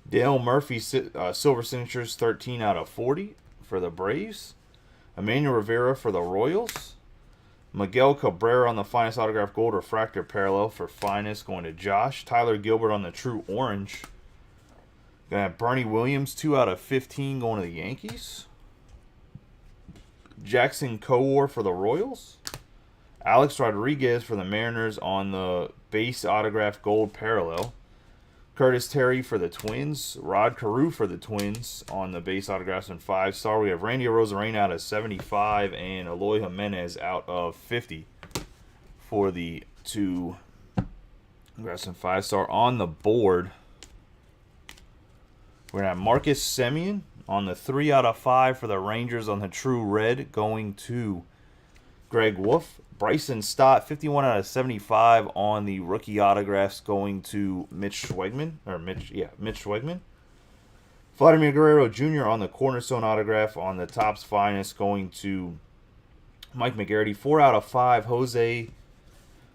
Dale Murphy silver signatures, 13 out of 40 for the Braves. Emmanuel Rivera for the Royals. Miguel Cabrera on the finest autograph gold refractor parallel for finest going to Josh. Tyler Gilbert on the true orange. Gonna have Bernie Williams, 2 out of 15 going to the Yankees. Jackson Kowar for the Royals. Alex Rodriguez for the Mariners on the base autograph gold parallel. Curtis Terry for the Twins. Rod Carew for the Twins on the base autographs and 5-star. We have Randy Arozarena out of 75 and Eloy Jimenez out of 50 for the 2 autographs and 5-star. On the board, we're going to have Marcus Semien on the 3 out of 5 for the Rangers on the true red going to Greg Wolf. Bryson Stott, 51 out of 75 on the rookie autographs going to Mitch Schwegman. Mitch Schwegman. Vladimir Guerrero Jr. on the cornerstone autograph on the Topps finest going to Mike McGarity. 4 out of 5. Jose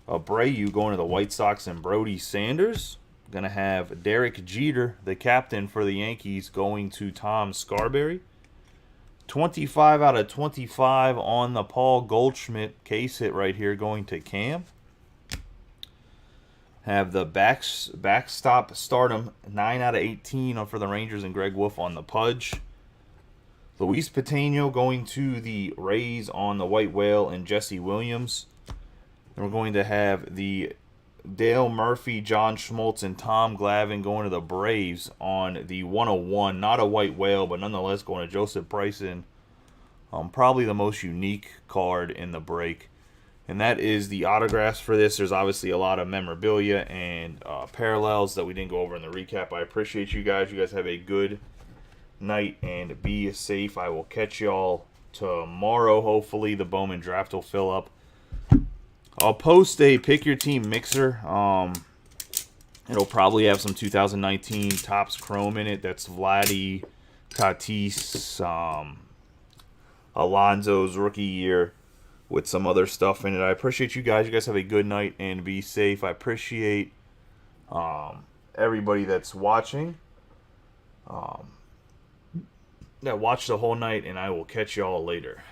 Abreu going to the White Sox and Brody Sanders. Going to have Derek Jeter, the captain for the Yankees, going to Tom Scarberry. 25 out of 25 on the Paul Goldschmidt case hit right here going to Cam. Have the backstop stardom, 9 out of 18 for the Rangers and Greg Wolf on the Pudge. Luis Patino going to the Rays on the White Whale and Jesse Williams. And we're going to have the Dale Murphy, John Schmaltz, and Tom Glavine going to the Braves on the 101. Not a White Whale, but nonetheless going to Joseph Bryson Probably the most unique card in the break. And that is the autographs for this. There's obviously a lot of memorabilia and parallels that we didn't go over in the recap. I appreciate you guys. You guys have a good night and be safe. I will catch y'all tomorrow. Hopefully the Bowman draft will fill up. I'll post a pick your team mixer. It'll probably have some 2019 Topps Chrome in it. That's Vladdy, Tatis, Alonso's rookie year with some other stuff in it. I appreciate you guys. You guys have a good night and be safe. I appreciate everybody that's watching. That watched the whole night, and I will catch y'all later.